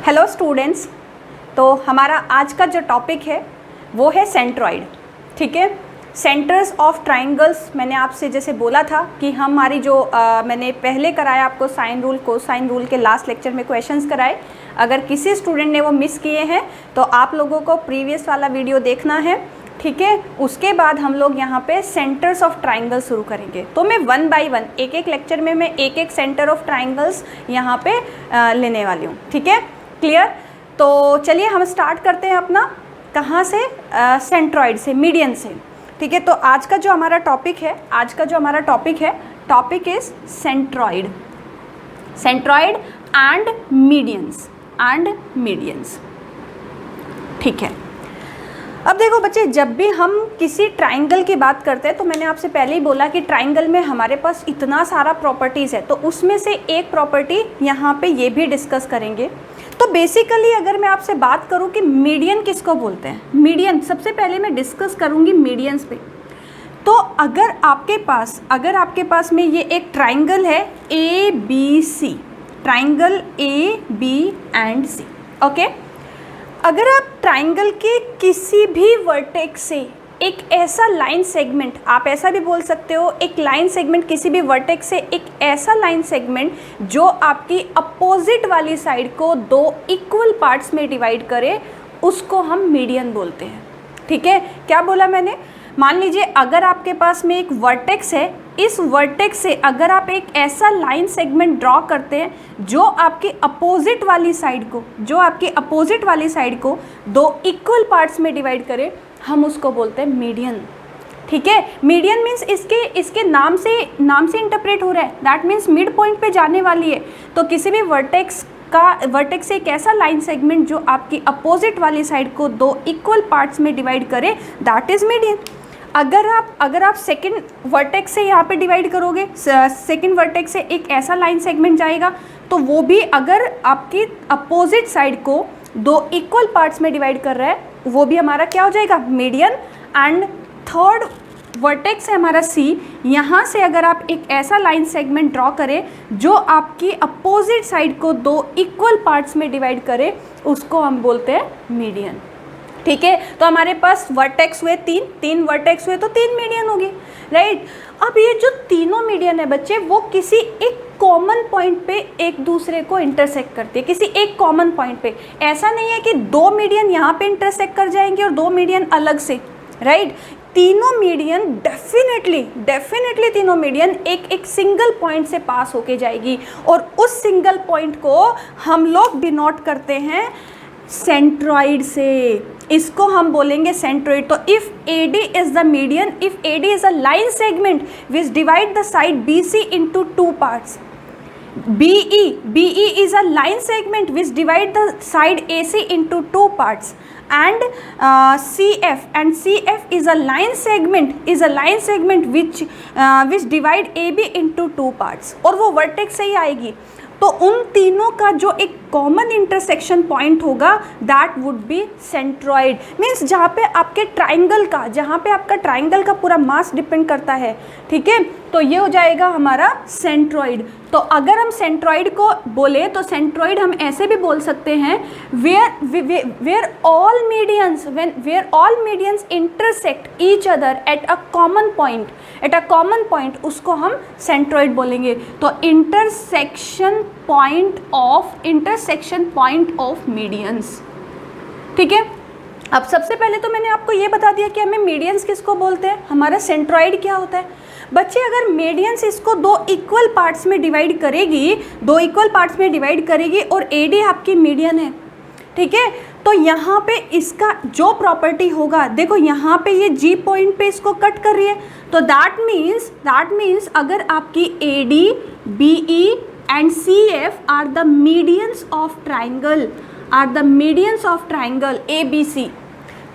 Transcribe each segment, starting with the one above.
Hello students. तो हमारा आज का जो टॉपिक है वो है सेंट्रॉइड। ठीक है, सेंटर्स ऑफ ट्राइंगल्स। मैंने आपसे जैसे बोला था कि हमारी जो मैंने पहले कराया आपको साइन रूल कोसाइन रूल के लास्ट लेक्चर में क्वेश्चंस कराए। अगर किसी स्टूडेंट ने वो मिस किए हैं तो आप लोगों को प्रीवियस वाला वीडियो देखना है। ठीक है, उसके बाद हम लोग यहाँ पे सेंटर्स ऑफ ट्राइंगल शुरू करेंगे। तो मैं वन बाय वन एक एक लेक्चर में मैं एक एक सेंटर ऑफ ट्राइंगल्स यहाँ पे लेने वाली हूँ। ठीक है, क्लियर। तो चलिए हम स्टार्ट करते हैं अपना, कहाँ से, सेंट्रॉइड से, मीडियन से। ठीक है, तो आज का जो हमारा टॉपिक है topic is centroid and medians. ठीक है, अब देखो बच्चे, जब भी हम किसी ट्राइंगल की बात करते हैं तो मैंने आपसे पहले ही बोला कि ट्राइंगल में हमारे पास इतना सारा प्रॉपर्टीज़ है, तो उसमें से एक प्रॉपर्टी यहाँ पे ये भी डिस्कस करेंगे। तो बेसिकली अगर मैं आपसे बात करूँ कि मीडियन किसको बोलते हैं, मीडियन सबसे पहले मैं डिस्कस करूँगी मीडियंस पे। तो अगर आपके पास में ये एक ट्राइंगल है ABC, triangle A B and C। Okay, अगर आप ट्राइंगल के किसी भी वर्टेक्स से एक ऐसा लाइन सेगमेंट, आप ऐसा भी बोल सकते हो, एक लाइन सेगमेंट, किसी भी वर्टेक्स से एक ऐसा लाइन सेगमेंट जो आपकी अपोजिट वाली साइड को दो इक्वल पार्ट्स में डिवाइड करे, उसको हम मीडियन बोलते हैं। ठीक है, क्या बोला मैंने? मान लीजिए अगर आपके पास में एक वर्टेक्स है, इस वर्टेक्स से अगर आप एक ऐसा लाइन सेगमेंट ड्रॉ करते हैं जो आपकी अपोजिट वाली साइड को दो इक्वल पार्ट्स में डिवाइड करे, हम उसको बोलते हैं मीडियन। ठीक है, मीडियन मीन्स इसके नाम से इंटरप्रेट हो रहा है, दैट मीन्स मिड पॉइंट पे जाने वाली है। तो किसी भी वर्टेक्स से एक ऐसा लाइन सेगमेंट जो आपकी अपोजिट वाली साइड को दो इक्वल पार्ट्स में डिवाइड करे, दैट इज मीडियन। अगर आप सेकंड वर्टेक्स से यहाँ पे डिवाइड करोगे, सेकंड वर्टेक्स से एक ऐसा लाइन सेगमेंट जाएगा, तो वो भी अगर आपकी अपोजिट साइड को दो इक्वल पार्ट्स में डिवाइड कर रहा है, वो भी हमारा क्या हो जाएगा, मीडियन। एंड थर्ड वर्टेक्स है हमारा C, यहाँ से अगर आप एक ऐसा लाइन सेगमेंट ड्रॉ करें जो आपकी अपोजिट साइड को दो इक्वल पार्ट्स में डिवाइड करे, उसको हम बोलते हैं मीडियन। ठीक है, तो हमारे पास वर्टेक्स हुए तीन वर्टेक्स हुए तो तीन मीडियन होगी, राइट। अब ये जो तीनों मीडियन है बच्चे, वो किसी एक कॉमन पॉइंट पे एक दूसरे को इंटरसेक्ट करती है, किसी एक कॉमन पॉइंट पे। ऐसा नहीं है कि दो मीडियन यहाँ पे इंटरसेक्ट कर जाएंगे और दो मीडियन अलग से, राइट। तीनों मीडियन डेफिनेटली तीनों मीडियन एक सिंगल पॉइंट से पास होके जाएगी, और उस सिंगल पॉइंट को हम लोग डिनोट करते हैं सेंट्रॉइड से। इसको हम बोलेंगे सेंट्रॉइड। तो if AD is the median, if AD is a line segment which divide the side BC into two parts, BE is a line segment which divide the side AC into two parts, and CF is a line segment which divide AB into two parts, और वो vertex से ही आएगी। तो उन तीनों का जो एक कॉमन इंटरसेक्शन पॉइंट होगा, that would be centroid. Means जहाँ पे आपका ट्राइंगल का पूरा मास डिपेंड करता है। ठीक है, तो ये हो जाएगा हमारा सेंट्रॉइड। तो अगर हम सेंट्रॉइड को बोले तो सेंट्रॉइड हम ऐसे भी बोल सकते हैं, where all medians intersect each other at a common point, उसको हम सेंट्रॉइड बोलेंगे। तो इंटरसेक्शन पॉइंट ऑफ मीडियंस। ठीक है, अब सबसे पहले तो मैंने आपको ये बता दिया कि हमें मीडियंस किसको बोलते हैं, हमारा सेंट्रॉइड क्या होता है। बच्चे, अगर मीडियंस इसको दो इक्वल पार्ट्स में डिवाइड करेगी और AD आपकी मीडियन है, ठीक है, तो यहाँ पे इसका जो प्रॉपर्टी होगा, देखो यहाँ पे ये G पॉइंट पे इसको कट कर रही है, तो दैट मीन्स अगर आपकी AD, BE and CF are the medians of triangle ABC,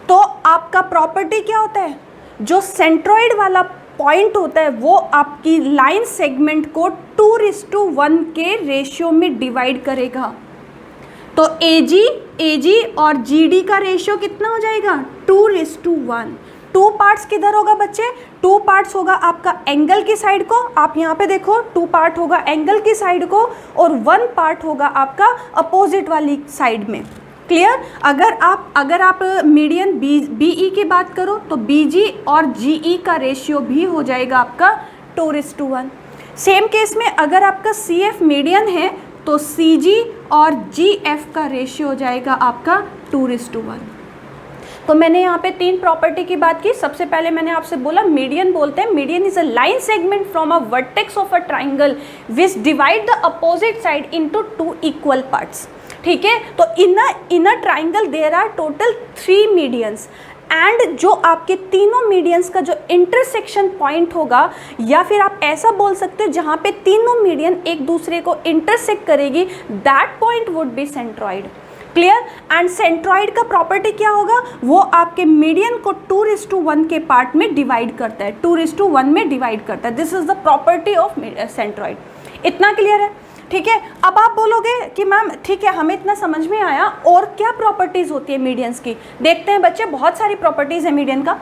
तो आपका प्रॉपर्टी क्या होता है, जो सेंट्रॉइड वाला पॉइंट होता है वो आपकी लाइन सेगमेंट को 2:1 के रेशियो में डिवाइड करेगा। तो AG और GD का रेशियो कितना हो जाएगा, 2:1। टू पार्ट्स किधर होगा बच्चे, टू पार्ट्स होगा आपका एंगल की साइड को, आप यहाँ पे देखो टू पार्ट होगा एंगल की साइड को और वन पार्ट होगा आपका अपोजिट वाली साइड में। क्लियर। अगर आप मीडियन BE की बात करो तो BG और GE का रेशियो भी हो जाएगा आपका 2:1। सेम केस में अगर आपका CF मीडियन है तो CG और GF का रेशियो हो जाएगा आपका 2:1। तो मैंने यहाँ पे 3 प्रॉपर्टी की बात की। सबसे पहले मैंने आपसे बोला मीडियन बोलते हैं, median is a line segment from a vertex of a triangle which divide the opposite side into 2 equal parts. ठीक है, तो in a triangle there are total 3 medians and जो आपके तीनों मीडियंस का जो इंटरसेक्शन पॉइंट होगा, या फिर आप ऐसा बोल सकते हो जहाँ पे तीनों मीडियन एक दूसरे को इंटरसेक्ट करेगी, that point would be centroid. Clear. And centroid का प्रॉपर्टी क्या होगा, वो आपके मीडियन को 2:1 के पार्ट में डिवाइड करता है, 2:1 में डिवाइड करता है। This is the property of centroid. इतना क्लियर है? ठीक है। अब आप बोलोगे कि मैम ठीक है हमें इतना समझ में आया, और क्या प्रॉपर्टीज़ होती है मीडियंस की। देखते हैं बच्चे, बहुत सारी प्रॉपर्टीज़ है मीडियन का।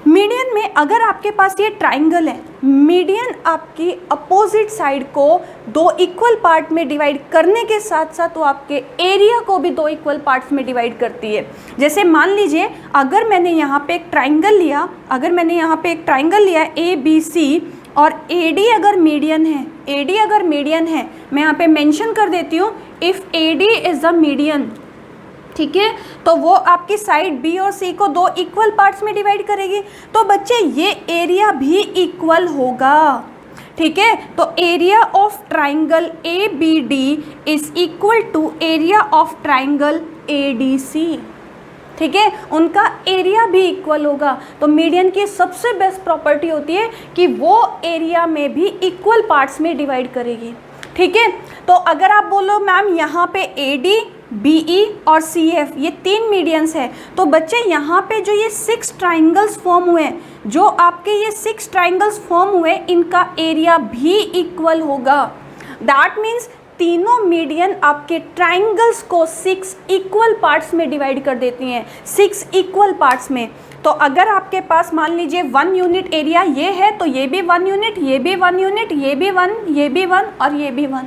मीडियन में अगर आपके पास ये ट्राइंगल है, मीडियन आपकी अपोजिट साइड को 2 इक्वल पार्ट में डिवाइड करने के साथ साथ वो आपके एरिया को भी 2 इक्वल पार्ट्स में डिवाइड करती है। जैसे मान लीजिए अगर मैंने यहाँ पे एक ट्राइंगल लिया, ABC और AD अगर मीडियन है, मैं यहाँ पे मेंशन कर देती हूँ, if AD is the median, ठीक है, तो वो आपकी साइड B और C को 2 इक्वल पार्ट्स में डिवाइड करेगी। तो बच्चे ये एरिया भी इक्वल होगा। ठीक है, तो area of triangle ABD is equal to area of triangle ADC। ठीक है, उनका एरिया भी इक्वल होगा। तो मीडियन की सबसे बेस्ट प्रॉपर्टी होती है कि वो एरिया में भी इक्वल पार्ट्स में डिवाइड करेगी। ठीक है, तो अगर आप बोलो मैम यहाँ पे AD, BE और CF ये 3 मीडियंस है, तो बच्चे यहाँ पे जो ये 6 ट्राइंगल्स फॉर्म हुए, इनका एरिया भी इक्वल होगा। दैट मीन्स तीनों मीडियन आपके ट्राइंगल्स को 6 इक्वल पार्ट्स में डिवाइड कर देती हैं, 6 इक्वल पार्ट्स में। तो अगर आपके पास मान लीजिए 1 यूनिट एरिया ये है, तो ये भी 1 यूनिट, ये भी 1 यूनिट, ये भी 1, ये भी 1 और ये भी 1।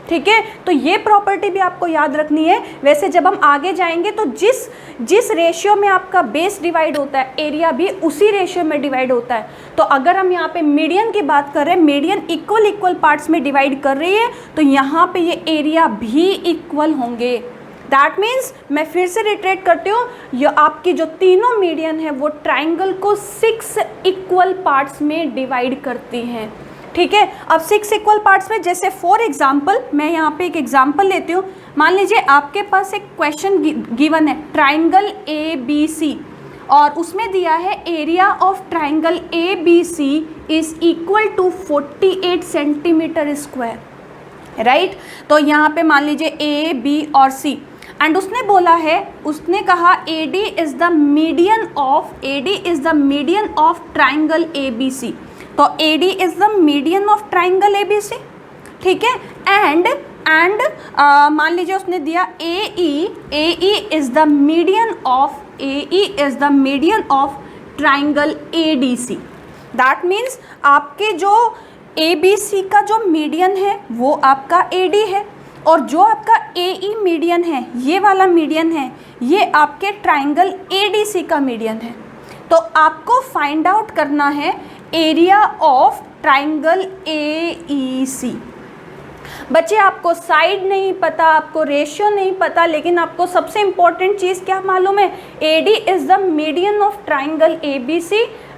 ठीक है, तो ये प्रॉपर्टी भी आपको याद रखनी है। वैसे जब हम आगे जाएंगे तो जिस रेशियो में आपका बेस डिवाइड होता है, एरिया भी उसी रेशियो में डिवाइड होता है। तो अगर हम यहाँ पे मीडियन की बात कर रहे हैं, मीडियन इक्वल पार्ट्स में डिवाइड कर रही है, तो यहाँ पे ये एरिया भी इक्वल होंगे। दैट मीन्स मैं फिर से रिट्रेट करती हूँ, ये आपकी जो तीनों मीडियन है वो ट्राइंगल को 6 इक्वल पार्ट्स में डिवाइड करती हैं। ठीक है, अब 6 इक्वल पार्ट्स में, जैसे फॉर एग्जांपल मैं यहाँ पे एक एग्जांपल लेती हूँ। मान लीजिए आपके पास एक क्वेश्चन गिवन है, ट्राइंगल ABC, और उसमें दिया है area of triangle ABC is equal to 48 centimetre square, right. तो यहाँ पे मान लीजिए A, B और C, एंड उसने कहा AD is the median of triangle ABC। तो AD is the median of triangle ABC। ठीक है, एंड मान लीजिए उसने दिया AE is the median of triangle ADC। That means आपके जो ABC का जो मीडियन है वो आपका AD है, और जो आपका AE मीडियन है, ये वाला मीडियन है, ये आपके ट्राइंगल ADC का मीडियन है। तो आपको फाइंड आउट करना है एरिया ऑफ ट्राइंगल AEC। बच्चे आपको साइड नहीं पता, आपको रेशियो नहीं पता, लेकिन आपको सबसे इंपॉर्टेंट चीज़ क्या मालूम है, AD is the median of triangle ABC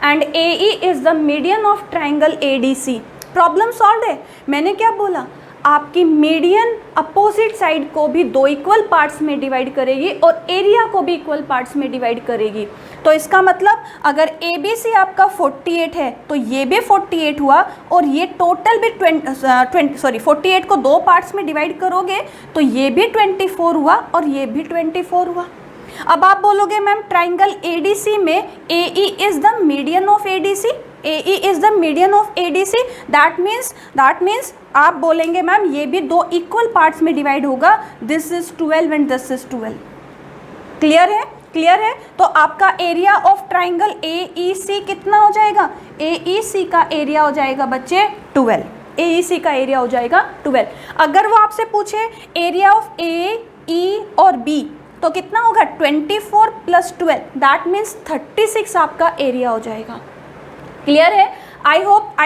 and AE is the median of triangle ADC। Problem solve है। मैंने क्या बोला, आपकी मीडियन अपोजिट साइड को भी 2 इक्वल पार्ट्स में डिवाइड करेगी और एरिया को भी इक्वल पार्ट्स में डिवाइड करेगी। तो इसका मतलब अगर ABC आपका 48 है तो ये भी 48 हुआ, और ये टोटल भी 48 को 2 पार्ट्स में डिवाइड करोगे तो ये भी 24 हुआ और ये भी 24 हुआ। अब आप बोलोगे मैम ट्राइंगल ADC में AE is the median of ADC, AE is the median of ADC। That means आप बोलेंगे मैम ये भी 2 इक्वल पार्ट्स में डिवाइड होगा, this is 12 and this is 12। Clear है? क्लियर है? तो आपका एरिया ऑफ ट्राइंगल AEC कितना हो जाएगा? AEC का एरिया हो जाएगा बच्चे 12। AEC का एरिया हो जाएगा 12। अगर वो आपसे पूछे एरिया ऑफ A, E और B तो कितना होगा? 24 + 12, दैट मीन्स 36 आपका एरिया हो जाएगा। क्लियर है? आई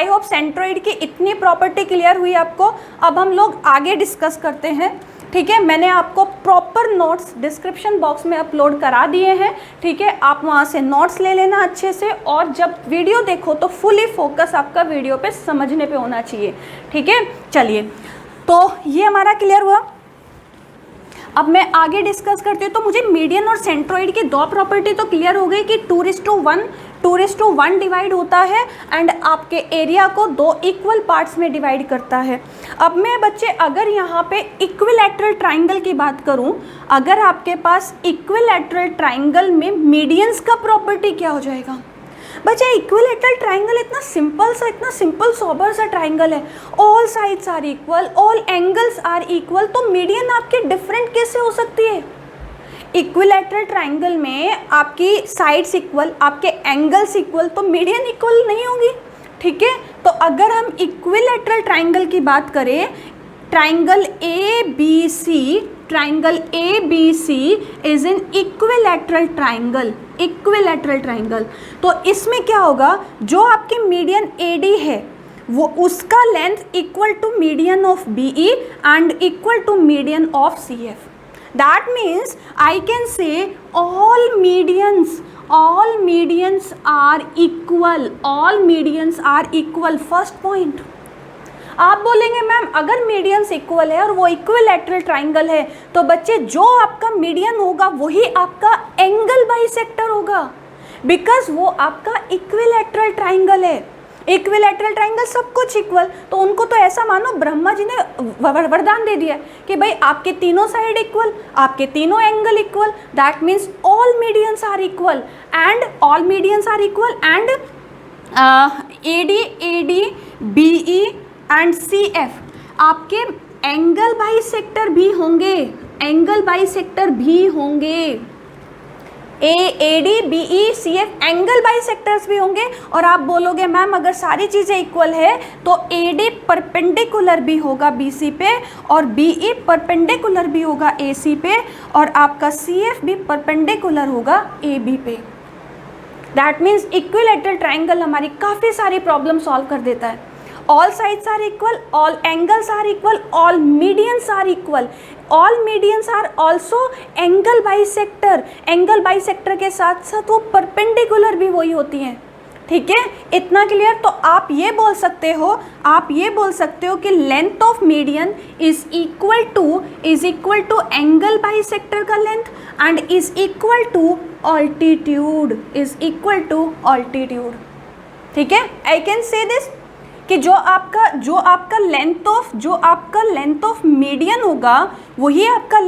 होप सेंट्रोइड की इतनी प्रॉपर्टी क्लियर हुई आपको। अब हम लोग आगे डिस्कस करते हैं, ठीक है? मैंने आपको प्रॉपर नोट्स डिस्क्रिप्शन बॉक्स में अपलोड करा दिए हैं, ठीक है? आप वहाँ से नोट्स ले लेना अच्छे से, और जब वीडियो देखो तो फुली फोकस आपका वीडियो पे समझने पे होना चाहिए, ठीक है? चलिए, तो ये हमारा क्लियर हुआ। अब मैं आगे डिस्कस करती हूँ। तो मुझे मीडियन और सेंट्रोइड की 2 प्रॉपर्टी तो क्लियर हो गई कि 2:1 डिवाइड होता है एंड आपके एरिया को 2 इक्वल पार्ट्स में डिवाइड करता है। अब मैं बच्चे अगर यहाँ पे इक्विलैटरल ट्राइंगल की बात करूँ, अगर आपके पास इक्विलैटरल ट्राइंगल में मीडियंस का प्रॉपर्टी क्या हो जाएगा? बच्चे इक्विलैटरल ट्राइंगल इतना सिंपल सोबर सा ट्राइंगल है। All sides are equal, all angles are equal, तो मीडियन आपके डिफरेंट कैसे हो सकती है? इक्विलैटरल ट्राइंगल में आपकी साइड्स इक्वल, आपके एंगल्स इक्वल, तो मीडियन इक्वल नहीं होगी, ठीक है? तो अगर हम इक्विलैटरल ट्राइंगल की बात करें, triangle ABC is N equilateral triangle. तो इसमें क्या होगा? जो आपकी मीडियन AD है वो उसका length equal to median of BE and equal to median of CF। That means I can say all medians are equal। First point. आप बोलेंगे मैम अगर मीडियंस इक्वल है और वो इक्विलैटरल ट्राइंगल है तो बच्चे जो आपका मीडियन होगा वही आपका एंगल बाइसेक्टर होगा, बिकॉज वो आपका इक्विलैटरल ट्राइंगल है। इक्विलैटरल ट्राइंगल सब कुछ इक्वल, तो उनको तो ऐसा मानो ब्रह्मा जी ने वरदान दे दिया कि भाई आपके तीनों साइड इक्वल, आपके तीनों angle equal, that means all medians are equal and AD, BE and CF आपके एंगल बाइसेक्टर भी होंगे। AD, BE, CF angle bisectors भी होंगे। और आप बोलोगे मैम अगर सारी चीज़ें इक्वल है तो AD परपेंडिकुलर भी होगा BC पे, और BE परपेंडिकुलर भी होगा AC पे, और आपका CF भी परपेंडिकुलर होगा AB पे। दैट मीन्स इक्विलैटरल ट्राइंगल हमारी काफ़ी सारी प्रॉब्लम सॉल्व कर देता है। All sides are equal, all angles are equal, all medians are equal, all medians are also angle bisector के साथ साथ वो परपेंडिकुलर भी वही होती हैं, ठीक है? इतना क्लियर? तो आप ये बोल सकते हो कि length of median is equal to angle bisector का length and is equal to altitude, ठीक है? आई कैन से दिस कि जो आपका लेंथ ऑफ मीडियन होगा वही आपका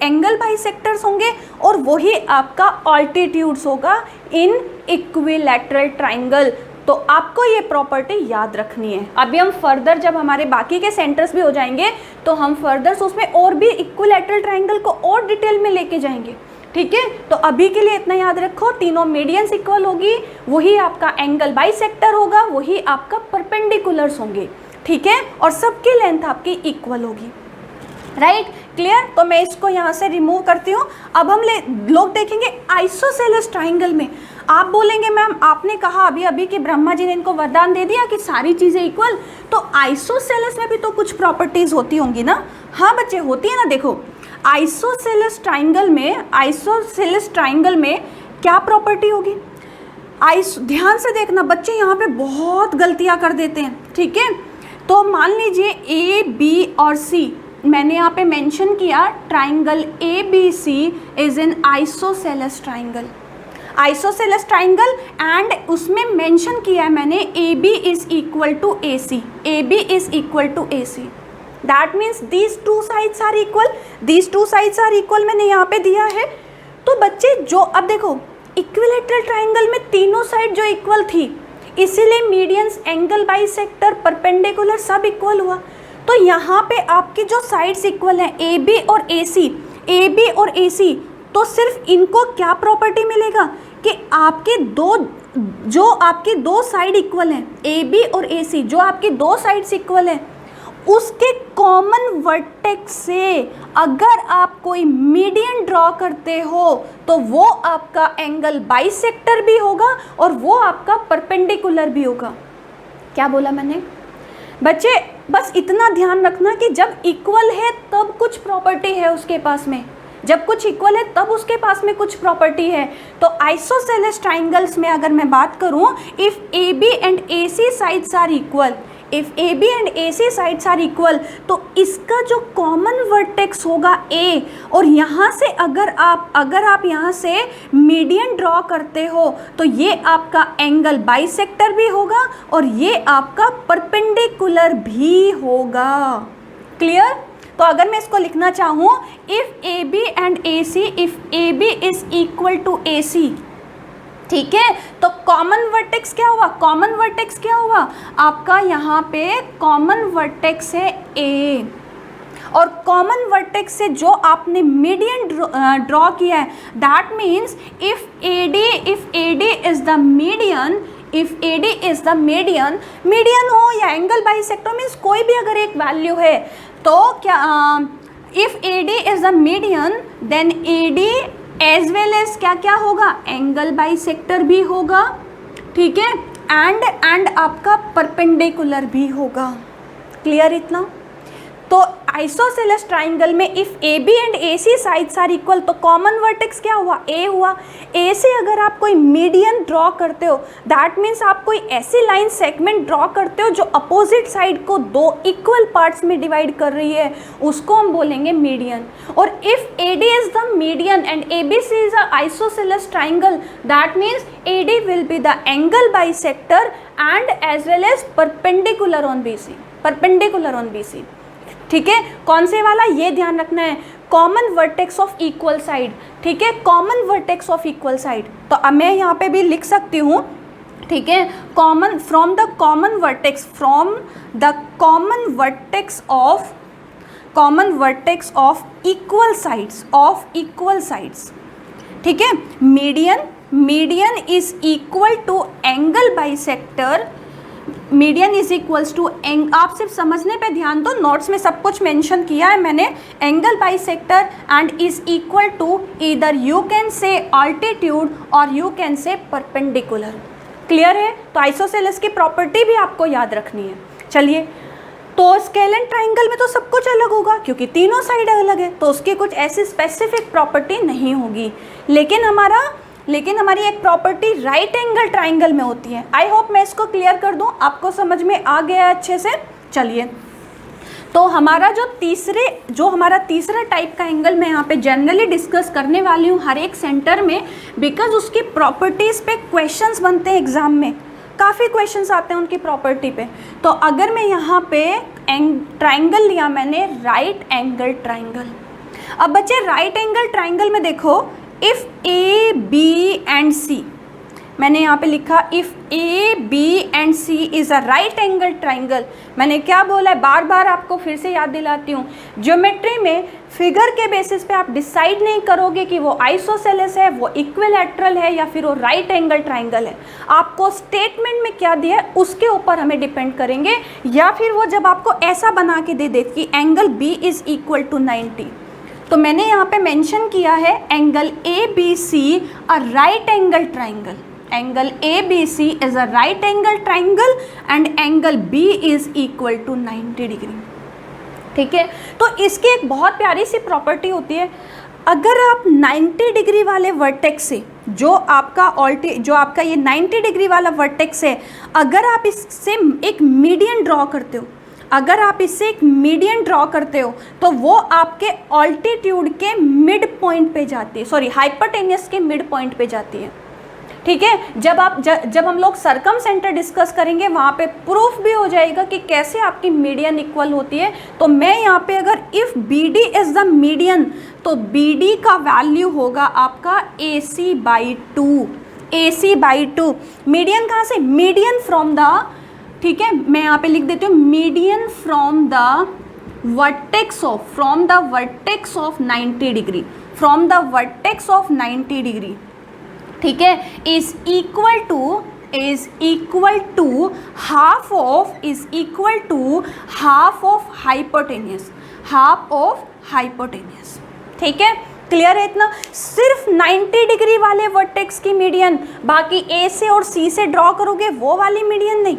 एंगल बाइसेक्टर्स होंगे, और वही आपका ऑल्टीट्यूड्स होगा इन इक्विलैटरल ट्राइंगल। तो आपको ये प्रॉपर्टी याद रखनी है। अभी हम फर्दर जब हमारे बाकी के सेंटर्स भी हो जाएंगे तो हम फर्दर उसमें और भी इक्विलैटरल ट्राइंगल को और डिटेल में लेके जाएंगे, ठीक है? तो अभी के लिए इतना याद रखो, तीनों मीडियंस इक्वल होगी, वही आपका एंगल बाइसेक्टर होगा, वही आपका परपेंडिकुलर्स होंगे, ठीक है? और सबकी लेंथ आपकी इक्वल होगी, राइट? क्लियर? तो मैं इसको यहाँ से रिमूव करती हूँ। अब हम लोग देखेंगे आइसोसेलेस ट्राइंगल में। आप बोलेंगे मैम आपने कहा अभी कि ब्रह्मा जी ने इनको वरदान दे दिया कि सारी चीज़ें इक्वल, तो आइसोसेलेस में भी तो कुछ प्रॉपर्टीज़ होती होंगी ना? हाँ बच्चे, होती है ना। देखो आइसोसेलेस ट्राइंगल में क्या प्रॉपर्टी होगी? ध्यान से देखना बच्चे, यहाँ पे बहुत गलतियाँ कर देते हैं, ठीक है? तो मान लीजिए A, B और C, मैंने यहाँ पे मेंशन किया triangle ABC is an isosceles triangle and उसमें मेंशन किया है मैंने AB is equal to AC, that means these two sides are equal, मैंने यहाँ पे दिया है। तो बच्चे जो अब देखो इक्विलैटरल ट्राइंगल में तीनों साइड जो इक्वल थी, इसीलिए मीडियंस, एंगल बाइसेक्टर, परपेंडिकुलर सब इक्वल हुआ। तो यहाँ पे आपकी जो साइड्स इक्वल हैं AB और AC तो सिर्फ इनको क्या प्रॉपर्टी मिलेगा कि आपके दो साइड इक्वल हैं, ए बी और ए सी, जो आपकी दो साइड्स इक्वल है, उसके कॉमन वर्टेक्स से अगर आप कोई मीडियन ड्रॉ करते हो तो वो आपका एंगल बाइसेक्टर भी होगा और वो आपका परपेंडिकुलर भी होगा। क्या बोला मैंने बच्चे? बस इतना ध्यान रखना कि जब इक्वल है तब कुछ प्रॉपर्टी है उसके पास में, जब कुछ इक्वल है तब उसके पास में कुछ प्रॉपर्टी है। तो आइसोसेलेस ट्राइंगल्स में अगर मैं बात करूं, if A B and A C sides are equal, if A B and A C sides are equal, तो इसका जो कॉमन वर्टेक्स होगा ए, और यहाँ से अगर आप यहाँ से मीडियन ड्रॉ करते हो तो ये आपका एंगल बाइसेक्टर भी होगा और ये आपका परपेंडिकुलर भी होगा। क्लियर? तो अगर मैं इसको लिखना चाहूँ, if A B and A C, if A B is equal to A C, ठीक है, तो कॉमन वर्टेक्स क्या हुआ? कॉमन वर्टेक्स क्या हुआ आपका? यहाँ पे कॉमन वर्टेक्स है ए, और कॉमन वर्टेक्स से जो आपने मीडियन ड्रॉ किया है, that means if A D is the median, if A D is the median हो या एंगल बाइसेक्टर, मीन्स कोई भी अगर एक वैल्यू है, तो क्या if A D is the median then A D as well as क्या क्या होगा? एंगल बाइसेक्टर भी होगा, ठीक है, एंड आपका परपेंडिकुलर भी होगा। क्लियर इतना? तो आइसोसेलेस ट्राइंगल में if A B and A C sides are equal, तो कॉमन वर्टेक्स क्या हुआ? ए हुआ। ए से अगर आप कोई मीडियन ड्रॉ करते हो, दैट मीन्स आप कोई ऐसी लाइन सेगमेंट ड्रॉ करते हो जो अपोजिट साइड को दो इक्वल पार्ट्स में डिवाइड कर रही है, उसको हम बोलेंगे मीडियन। और if A D is the median and A B C is a isosceles triangle, that means A D will be the angle bisector and as well as perpendicular on B C, perpendicular on B C. ठीक है, कौन से वाला? ये ध्यान रखना है, common vertex of equal side. ठीक है, common vertex of equal side. तो अब मैं यहाँ पे भी लिख सकती हूँ, ठीक है, common from the common vertex, from the common vertex of equal sides, of equal sides. ठीक है, median is equal to angle bisector, median is equals to आप सिर्फ समझने पे ध्यान दो, नोट्स में सब कुछ मेंशन किया है मैंने, angle bisector and is equal to either you can say altitude और you can say perpendicular. Clear है? तो आइसोसेलेस की प्रॉपर्टी भी आपको याद रखनी है। चलिए, तो स्केलेन ट्राइंगल में तो सब कुछ अलग होगा क्योंकि तीनों साइड अलग है, तो उसकी कुछ ऐसी स्पेसिफिक प्रॉपर्टी नहीं होगी, लेकिन हमारी एक प्रॉपर्टी राइट एंगल ट्राइंगल में होती है। आई होप मैं इसको क्लियर कर दूं, आपको समझ में आ गया अच्छे से। चलिए, तो हमारा हमारा तीसरा टाइप का एंगल मैं यहाँ पे जनरली डिस्कस करने वाली हूँ हर एक सेंटर में, बिकॉज उसकी प्रॉपर्टीज़ पे क्वेश्चंस बनते हैं एग्जाम में, काफ़ी क्वेश्चंस आते हैं उनकी प्रॉपर्टी पे। तो अगर मैं यहाँ पे ट्राइंगल लिया मैंने, राइट एंगल ट्राइंगल। अब बच्चे राइट एंगल ट्राइंगल में देखो, if A B and C, मैंने यहाँ पे लिखा if A B and C is a right angle triangle. मैंने क्या बोला है, बार बार आपको फिर से याद दिलाती हूँ, ज्योमेट्री में फिगर के बेसिस पे आप डिसाइड नहीं करोगे कि वो आइसोसेलेस है, वो इक्विलैटरल है या फिर वो राइट एंगल ट्राइंगल है। आपको स्टेटमेंट में क्या दिया है उसके ऊपर हमें डिपेंड करेंगे, या फिर वो जब आपको ऐसा बना के दे कि angle B is equal to 90, तो मैंने यहाँ पे मेंशन किया है angle A B C a right angle triangle, angle A B C is a right angle triangle and angle B is equal to 90 degree. ठीक है, तो इसकी एक बहुत प्यारी सी प्रॉपर्टी होती है, अगर आप 90 डिग्री वाले वर्टेक्स से, जो आपका ये 90 डिग्री वाला वर्टेक्स है, अगर आप इससे एक मीडियन ड्रॉ करते हो, अगर आप इससे एक मीडियन ड्रॉ करते हो तो वो आपके ऑल्टीट्यूड के मिड पॉइंट पे जाती है, सॉरी हाइपोटेनियस के मिड पॉइंट पे जाती है। ठीक है, जब हम लोग सरकम सेंटर डिस्कस करेंगे वहाँ पे प्रूफ भी हो जाएगा कि कैसे आपकी मीडियन इक्वल होती है। तो मैं यहाँ पे अगर if B D is the median, तो बी डी का वैल्यू होगा आपका A C by two, A C by two. Median कहाँ से? मीडियन फ्रॉम द, ठीक है, मैं यहाँ पे लिख देती हूँ median from the vertex of, from the vertex of 90 degree, from the vertex of 90 degree, ठीक है, is equal to half of, is equal to half of hypotenuse, half of hypotenuse, ठीक है, क्लियर है इतना। सिर्फ 90 डिग्री वाले vertex की median, बाकी ए से और सी से ड्रॉ करोगे वो वाली मीडियन नहीं,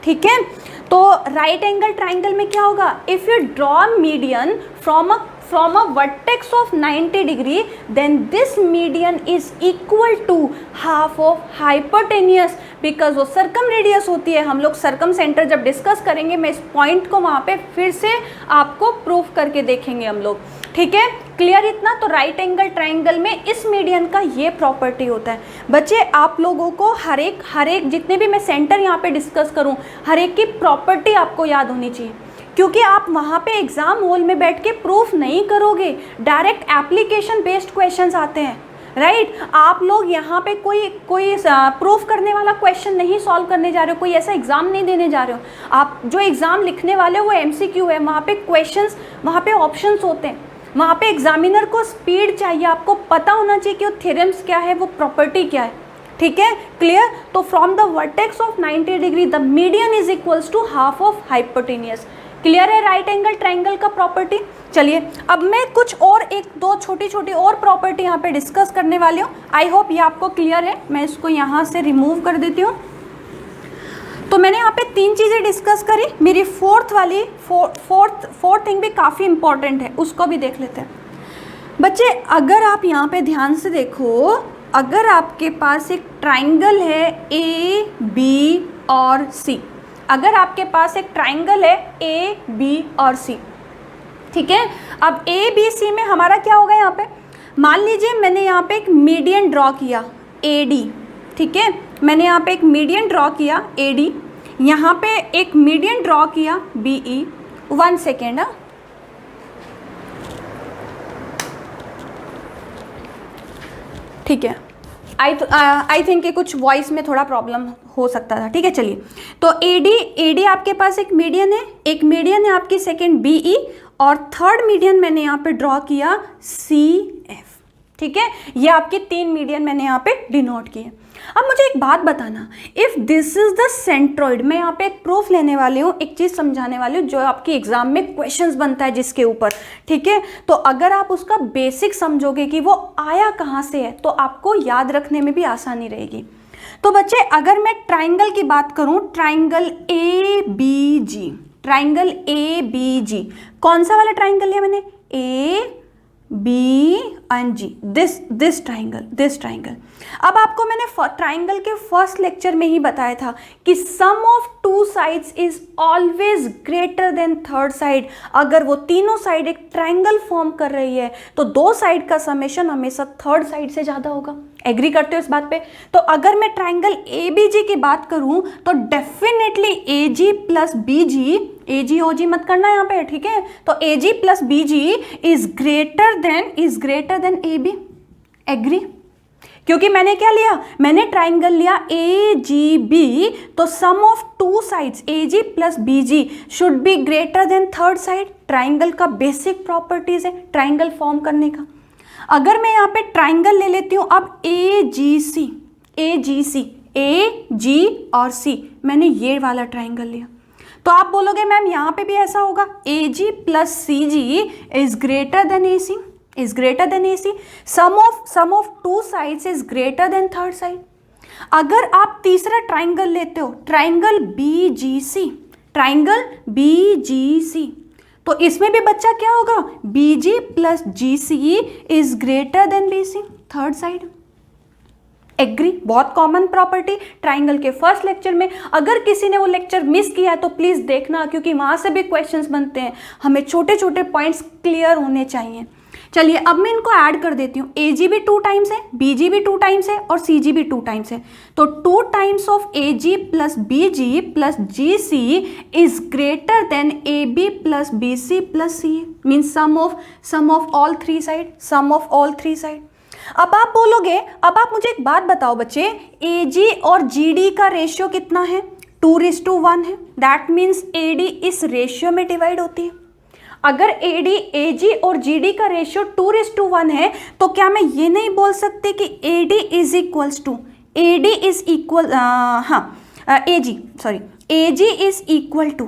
ठीक है। तो राइट एंगल ट्राइंगल में क्या होगा, if you draw median from a vertex of 90 degree, then this median is equal to half of hypotenuse, because वो सर्कम रेडियस होती है। हम लोग सर्कम सेंटर जब डिस्कस करेंगे, मैं इस पॉइंट को वहाँ पे फिर से आपको प्रूफ करके देखेंगे हम लोग, ठीक है, क्लियर इतना। तो राइट एंगल ट्राइंगल में इस मीडियन का ये प्रॉपर्टी होता है। बच्चे आप लोगों को हर एक जितने भी मैं सेंटर यहाँ पे डिस्कस करूँ, हर एक की प्रॉपर्टी आपको याद होनी चाहिए, क्योंकि आप वहाँ पे एग्ज़ाम हॉल में बैठ के प्रूफ नहीं करोगे, डायरेक्ट एप्लीकेशन बेस्ड क्वेश्चंस आते हैं, राइट। आप लोग यहाँ पे कोई प्रूफ करने वाला क्वेश्चन नहीं सॉल्व करने जा रहे हो, कोई ऐसा एग्ज़ाम नहीं देने जा रहे हो। आप जो एग्ज़ाम लिखने वाले हो वो MCQ है, वहाँ पे क्वेश्चंस, वहाँ पे ऑप्शंस होते हैं, वहाँ पे एग्जामिनर को स्पीड चाहिए, आपको पता होना चाहिए कि वो थ्योरम्स क्या है, वो प्रॉपर्टी क्या है, ठीक है, क्लियर। तो from the vertex of 90 degree the median is equals to half of hypotenuse, clear है राइट एंगल ट्राइंगल का प्रॉपर्टी। चलिए अब मैं कुछ और एक दो छोटी छोटी और प्रॉपर्टी यहाँ पे डिस्कस करने वाली हूँ। आई होप ये आपको क्लियर है। मैं इसको यहाँ से रिमूव कर देती हूँ। तो मैंने यहाँ पे 3 चीज़ें डिस्कस करी। मेरी फोर्थ थिंग भी काफ़ी इंपॉर्टेंट है, उसको भी देख लेते हैं। बच्चे अगर आप यहाँ पे ध्यान से देखो, अगर आपके पास एक ट्राइंगल है AB और C, अगर आपके पास एक ट्राइंगल है AB और C, ठीक है। अब ABC में हमारा क्या होगा, यहाँ पे मान लीजिए मैंने यहाँ पे एक मीडियन ड्रॉ किया AD, ठीक है, मैंने यहाँ पे एक मीडियन ड्रॉ किया AD, यहाँ पे एक मीडियन ड्रॉ किया BE। 1 सेकेंड, ठीक है। आई थिंक कि कुछ वॉइस में थोड़ा प्रॉब्लम हो सकता था, ठीक है। चलिए तो AD आपके पास एक मीडियन है आपकी सेकेंड BE, और थर्ड मीडियन मैंने यहाँ पे ड्रॉ किया CF, ठीक है। ये आपकी 3 मीडियन मैंने यहाँ पे डिनोट किए। अब मुझे एक बात बताना, if this is the centroid, मैं यहाँ पे एक प्रूफ लेने वाली हूँ, एक चीज़ समझाने वाली हूँ जो आपकी एग्जाम में क्वेश्चंस बनता है जिसके ऊपर, ठीक है। तो अगर आप उसका बेसिक समझोगे कि वो आया कहाँ से है, तो आपको याद रखने में भी आसानी रहेगी। तो बच्चे अगर मैं ट्राइंगल की बात करूँ, ट्राइंगल ABG, ट्राइंगल ABG, कौन सा वाला ट्राइंगल लिया मैंने, AB and G, this triangle. अब आपको मैंने ट्राइंगल के फर्स्ट लेक्चर में ही बताया था कि sum of 2 sides is always greater than third side. अगर वो तीनों साइड एक ट्राइंगल फॉर्म कर रही है तो 2 साइड का समेशन हमेशा थर्ड साइड से ज़्यादा होगा। एग्री करते हो इस बात पे? तो अगर मैं ट्राइंगल ABG की बात करूं तो definitely AG plus BG, AG OG मत करना यहाँ पे, ठीक है। तो AG plus BG is greater than AB। Agree? क्योंकि मैंने क्या लिया, मैंने ट्राइंगल लिया AGB, तो sum of 2 sides AG plus BG should be greater than third side. Triangle का बेसिक प्रॉपर्टीज है ट्राइंगल फॉर्म करने का। अगर मैं यहाँ पे ट्राइंगल ले लेती हूँ अब AGC, AG और C, मैंने ये वाला ट्राइंगल लिया, तो आप बोलोगे मैम यहाँ पे भी ऐसा होगा, AG plus CG is greater then AC, is greater than AC, sum of 2 sides is greater than third side। अगर आप तीसरा ट्राइंगल लेते हो, ट्राइंगल BGC, तो इसमें भी बच्चा क्या होगा, BG plus GC is greater than BC, third side. Agree? बहुत कॉमन प्रॉपर्टी ट्राइंगल के फर्स्ट लेक्चर में। अगर किसी ने वो लेक्चर मिस किया है तो प्लीज़ देखना, क्योंकि वहाँ से भी क्वेश्चंस बनते हैं, हमें छोटे छोटे पॉइंट्स क्लियर होने चाहिए। चलिए अब मैं इनको ऐड कर देती हूँ। AG भी 2 टाइम्स है, BG भी 2 टाइम्स है और CG भी 2 टाइम्स है, तो 2 times of AG plus BG plus GC is greater than AB plus BC plus CA, means sum of all 3 side. अब आप बोलोगे, अब आप मुझे एक बात बताओ बच्चे, AG और GD का रेशियो कितना है, 2:1 है। दैट मीन्स AD इस रेशियो में डिवाइड होती है। अगर AD AG और GD का रेशियो 2:1 है तो क्या मैं ये नहीं बोल सकती कि AD is equals to AD is equal AG is equal to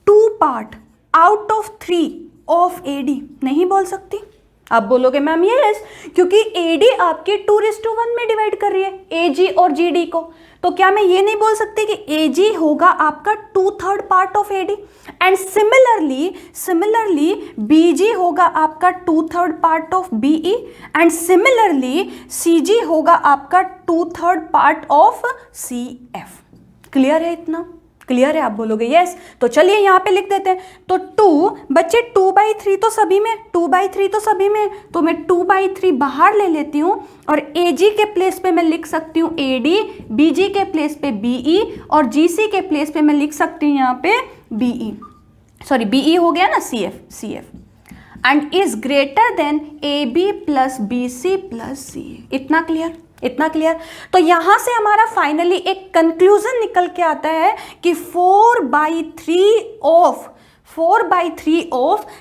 2 part out of 3 of AD? नहीं बोल सकती। आप बोलोगे मैम यस, क्योंकि AD आपके 2:1 में डिवाइड कर रही है AG और GD को, तो क्या मैं ये नहीं बोल सकती कि AG होगा आपका 2/3 part of AD and similarly BG होगा आपका 2/3 part of BE and similarly CG होगा आपका 2/3 पार्ट ऑफ CF। क्लियर है? इतना क्लियर है? आप बोलोगे यस। तो चलिए यहाँ पे लिख देते हैं। तो 2 बच्चे 2/3 तो सभी में, 2/3 तो सभी में, तो मैं 2/3 बाहर ले लेती हूँ और AG के प्लेस पे मैं लिख सकती हूँ AD, BG के प्लेस पे BE और GC के प्लेस पे मैं लिख सकती हूँ यहाँ पे BE हो गया ना, CF and is greater than AB plus BC plus CA। इतना क्लियर? इतना क्लियर? तो यहां से हमारा फाइनली एक कंक्लूजन निकल के आता है कि 4/3 of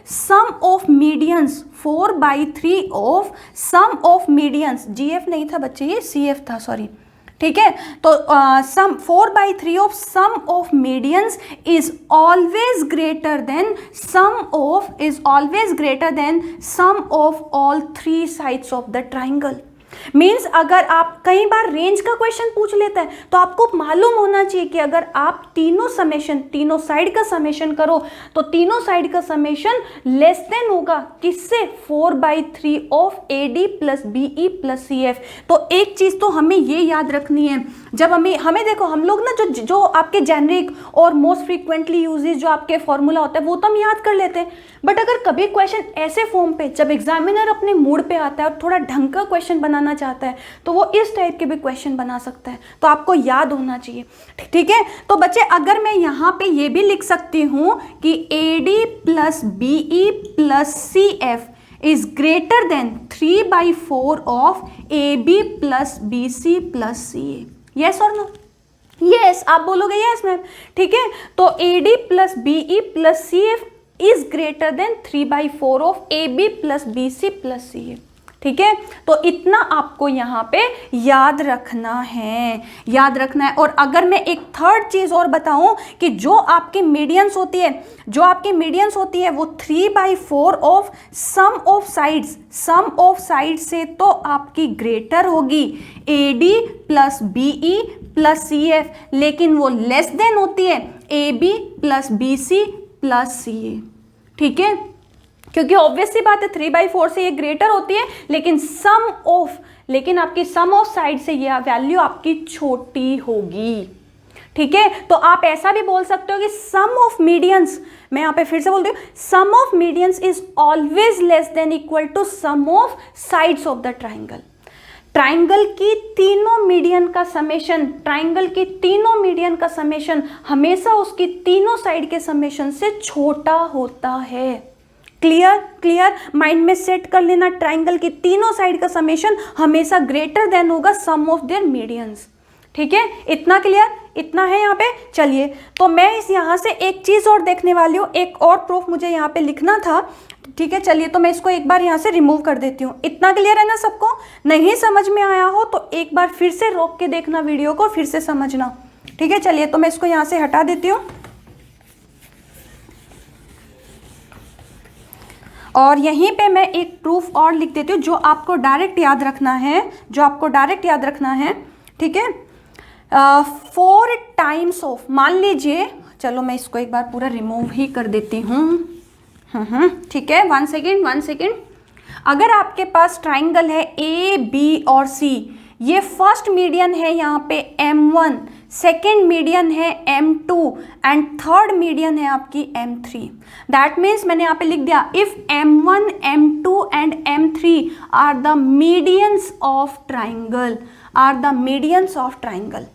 sum of medians, 4/3 of sum of medians, GF नहीं था बच्चे, ये CF था, सॉरी, ठीक है। तो sum 4/3 of sum of medians is always greater than sum of all 3 sides of the triangle. Means अगर आप कई बार रेंज का क्वेश्चन पूछ लेता है तो आपको मालूम होना चाहिए कि अगर आप तीनों साइड का समेशन करो तो तीनों साइड का समेशन लेस देन होगा किससे? 4/3 of AD plus BE plus CF। तो एक चीज तो हमें ये याद रखनी है, जब हमें देखो, हम लोग ना जो आपके जेनरिक और मोस्ट फ्रीक्वेंटली यूजेज जो आपके फॉर्मूला होता है वो तो हम याद कर लेते हैं, बट अगर कभी क्वेश्चन ऐसे फॉर्म पे, जब एग्जामिनर अपने मूड पे आता है और थोड़ा ढंग का क्वेश्चन बनाना चाहता है तो वो इस टाइप के भी क्वेश्चन बना सकता है, तो आपको याद होना चाहिए, ठीक है। तो बच्चे अगर मैं यहाँ पे ये भी लिख सकती हूँ कि AD plus BE plus CF is greater than 3/4 of AB plus BC plus CA। Yes और नो? यस, आप बोलोगे यस मैम, ठीक है। तो AD plus BE plus CF is greater than 3/4 of AB plus BC plus CA, ठीक है। तो इतना आपको यहाँ पे याद रखना है। और अगर मैं एक थर्ड चीज और बताऊं कि जो आपकी मीडियंस होती है वो 3/4 ऑफ सम ऑफ साइड्स से तो आपकी ग्रेटर होगी AD plus BE plus CF, लेकिन वो लेस देन होती है AB plus BC plus CA, ठीक है। क्योंकि ऑब्वियस सी बात है 3/4 से ये ग्रेटर होती है, लेकिन आपकी सम ऑफ साइड से ये वैल्यू आपकी छोटी होगी, ठीक है। तो आप ऐसा भी बोल सकते हो कि सम ऑफ मीडियंस, मैं यहाँ पे फिर से बोलती हूँ, sum of medians is always less than equal to sum of sides of the triangle. Triangle की तीनों मीडियन का समेशन हमेशा उसकी तीनों साइड के समेशन से छोटा होता है। क्लियर? माइंड में सेट कर लेना, ट्राइंगल की तीनों साइड का समेशन हमेशा ग्रेटर देन होगा सम ऑफ देयर मीडियंस, ठीक है। इतना क्लियर? इतना है यहाँ पे। चलिए, तो मैं इस यहाँ से एक चीज और देखने वाली हूँ, एक और प्रूफ मुझे यहाँ पे लिखना था, ठीक है। चलिए, तो मैं इसको एक बार यहाँ से रिमूव कर देती हूँ। इतना क्लियर है ना सबको? नहीं समझ में आया हो तो एक बार फिर से रोक के देखना वीडियो को, फिर से समझना, ठीक है। चलिए, तो मैं इसको यहाँ से हटा देती हूँ और यहीं पे मैं एक प्रूफ और लिख देती हूँ जो आपको डायरेक्ट याद रखना है, ठीक है। 4 टाइम्स ऑफ, मान लीजिए, चलो मैं इसको एक बार पूरा रिमूव ही कर देती हूँ, ठीक है। 1 सेकेंड। अगर आपके पास ट्राइंगल है AB और C, ये फर्स्ट मीडियन है यहाँ पे M1, सेकेंड मीडियन है M2 एंड थर्ड मीडियन है आपकी M3। दैट मीन्स मैंने यहाँ पे लिख दिया, if M1, M2 and M3 are the medians of triangle,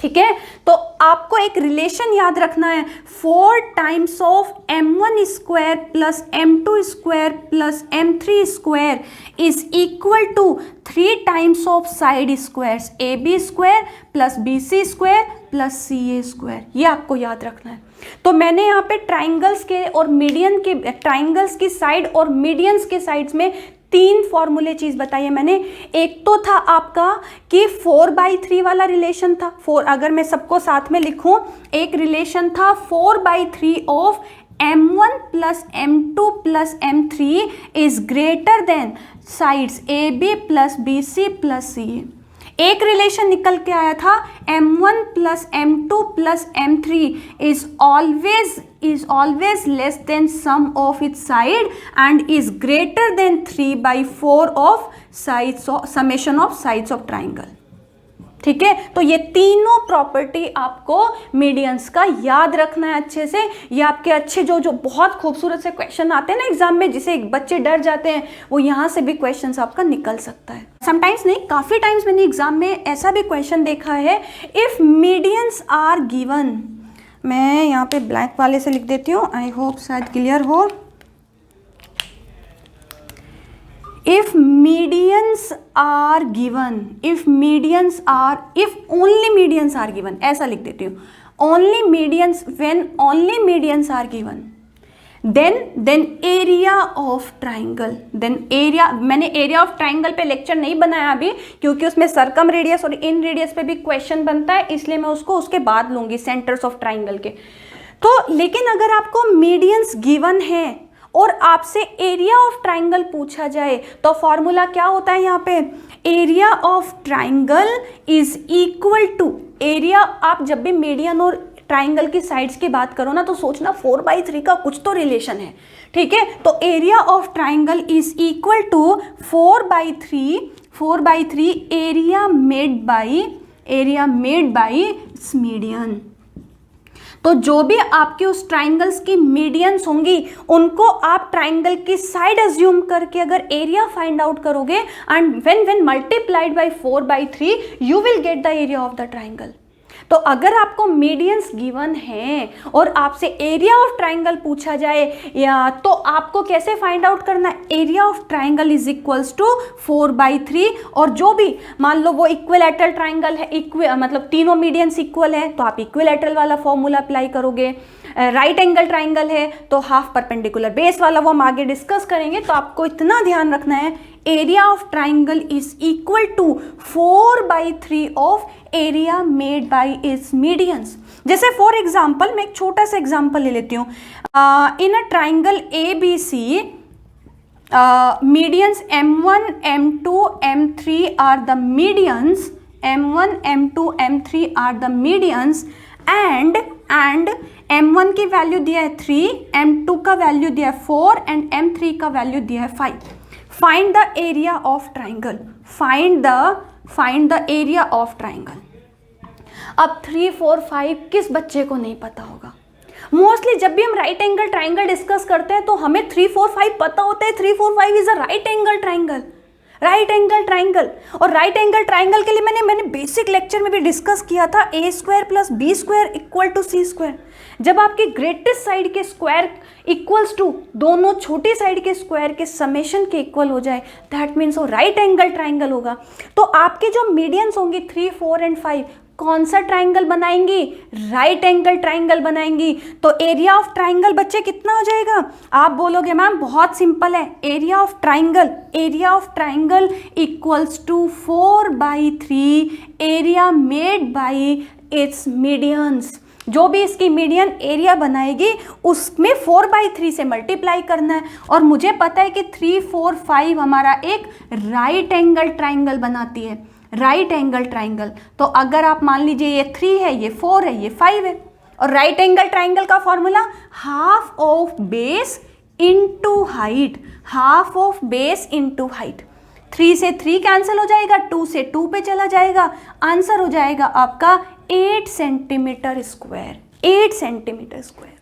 ठीक है। तो आपको एक रिलेशन याद रखना है, 4 times of M1 square plus M2 square plus M3 square is equal to 3 times of side squares AB square plus BC square plus CA square. ये आपको याद रखना है। तो मैंने यहाँ पे ट्राइंगल्स के और मीडियन के, ट्राइंगल्स की साइड और मीडियंस के साइड्स में 3 फॉर्मूले चीज बताई है मैंने। एक तो था आपका कि 4/3 वाला रिलेशन था, 4, अगर मैं सबको साथ में लिखूं, एक रिलेशन था 4/3 of m1 plus m2 plus m3 is greater than sides AB plus BC plus CA। एक रिलेशन निकल के आया था m1 plus m2 plus m3 is always less than sum of its side and is greater than 3/4 of sides, summation of sides of triangle. ठीक है, तो ये तीनों प्रॉपर्टी आपको मीडियंस का याद रखना है अच्छे से। ये आपके अच्छे जो बहुत खूबसूरत से क्वेश्चन आते हैं ना एग्जाम में, जिसे बच्चे डर जाते हैं, वो यहाँ से भी क्वेश्चंस आपका निकल सकता है। समटाइम्स नहीं, काफ़ी टाइम्स मैंने एग्जाम में ऐसा भी क्वेश्चन देखा है, इफ़ मीडियंस आर गिवन, मैं यहाँ पे ब्लैक वाले से लिख देती हूँ, आई होप शायद क्लियर हो। If medians are given, if only medians are given, ऐसा लिख देती हूँ, only medians, when only medians are given, then area of triangle, then area, मैंने area of triangle पे लेक्चर नहीं बनाया अभी, क्योंकि उसमें सर्कम रेडियस और इन रेडियस पे भी क्वेश्चन बनता है, इसलिए मैं उसको उसके बाद लूँगी, सेंटर्स ऑफ ट्राइंगल के। तो लेकिन अगर आपको मीडियंस गिवन है और आपसे एरिया ऑफ ट्राइंगल पूछा जाए, तो फॉर्मूला क्या होता है यहाँ पे, area of triangle is equal to area. आप जब भी मीडियन और ट्राइंगल की साइड्स की बात करो ना, तो सोचना 4/3 का कुछ तो रिलेशन है। ठीक है, तो area of triangle is equal to 4/3 area made by its median. तो जो भी आपके उस ट्राइंगल्स की मीडियंस होंगी, उनको आप ट्राइंगल की साइड अज्यूम करके अगर एरिया फाइंड आउट करोगे, and when multiplied by 4/3 you will get the area of the triangle. तो अगर आपको मीडियंस गिवन हैं और आपसे एरिया ऑफ ट्राइंगल पूछा जाए, या तो आपको कैसे फाइंड आउट करना है, area of triangle is equals to 4/3, और जो भी मान लो वो इक्विलैटरल ट्राइंगल है, मतलब तीनों मीडियंस इक्वल है, तो आप इक्विलैटरल वाला फॉर्मूला अप्लाई करोगे। राइट एंगल ट्राइंगल है तो हाफ परपेंडिकुलर बेस वाला, वो हम आगे डिस्कस करेंगे। तो आपको इतना ध्यान रखना है, area of triangle is equal to 4/3 of area made by its medians. जैसे फॉर एग्जांपल मैं एक छोटा सा एग्जांपल ले लेती हूँ, in a triangle ABC, medians m1 m2 m3 are the medians, m1 m2 m3 are the medians, and m1 की value दिया है 3, m2 का वैल्यू दिया है 4 एंड m3 का वैल्यू दिया है 5। Find the area of triangle, find the area of triangle. अब 3, 4, 5 किस बच्चे को नहीं पता होगा? मोस्टली जब भी हम राइट एंगल ट्राइंगल डिस्कस करते हैं तो हमें 3, 4, 5 पता होता है। 3, 4, 5 is a right angle triangle, right angle triangle. और राइट एंगल ट्राइंगल के लिए मैंने बेसिक लेक्चर में भी डिस्कस किया था, a² + b² equal to c²। जब आपकी ग्रेटेस्ट साइड के स्क्वायर इक्वल्स टू दोनों छोटी साइड के स्क्वायर के समेशन के इक्वल हो जाए, दैट मीन्स वो राइट एंगल ट्राइंगल होगा। तो आपके जो मीडियंस होंगी 3, 4 एंड 5 कौन सा ट्राइंगल बनाएंगी? राइट एंगल ट्राइंगल बनाएंगी। तो एरिया ऑफ ट्राइंगल बच्चे कितना हो जाएगा? आप बोलोगे मैम बहुत सिंपल है, area of triangle equals to 4/3 area made by its medians. जो भी इसकी मीडियन एरिया बनाएगी उसमें 4/3 से मल्टीप्लाई करना है। और मुझे पता है कि 3, 4, 5 हमारा एक राइट एंगल ट्राइंगल बनाती है, राइट एंगल ट्राइंगल। तो अगर आप मान लीजिए ये 3 है, ये 4 है, ये 5 है, और राइट एंगल ट्राइंगल का formula half of base into height, half of base into height. 3 से 3 कैंसिल हो जाएगा, 2 से 2 पे चला जाएगा, आंसर हो जाएगा आपका 8 centimetre square, 8 centimetre square.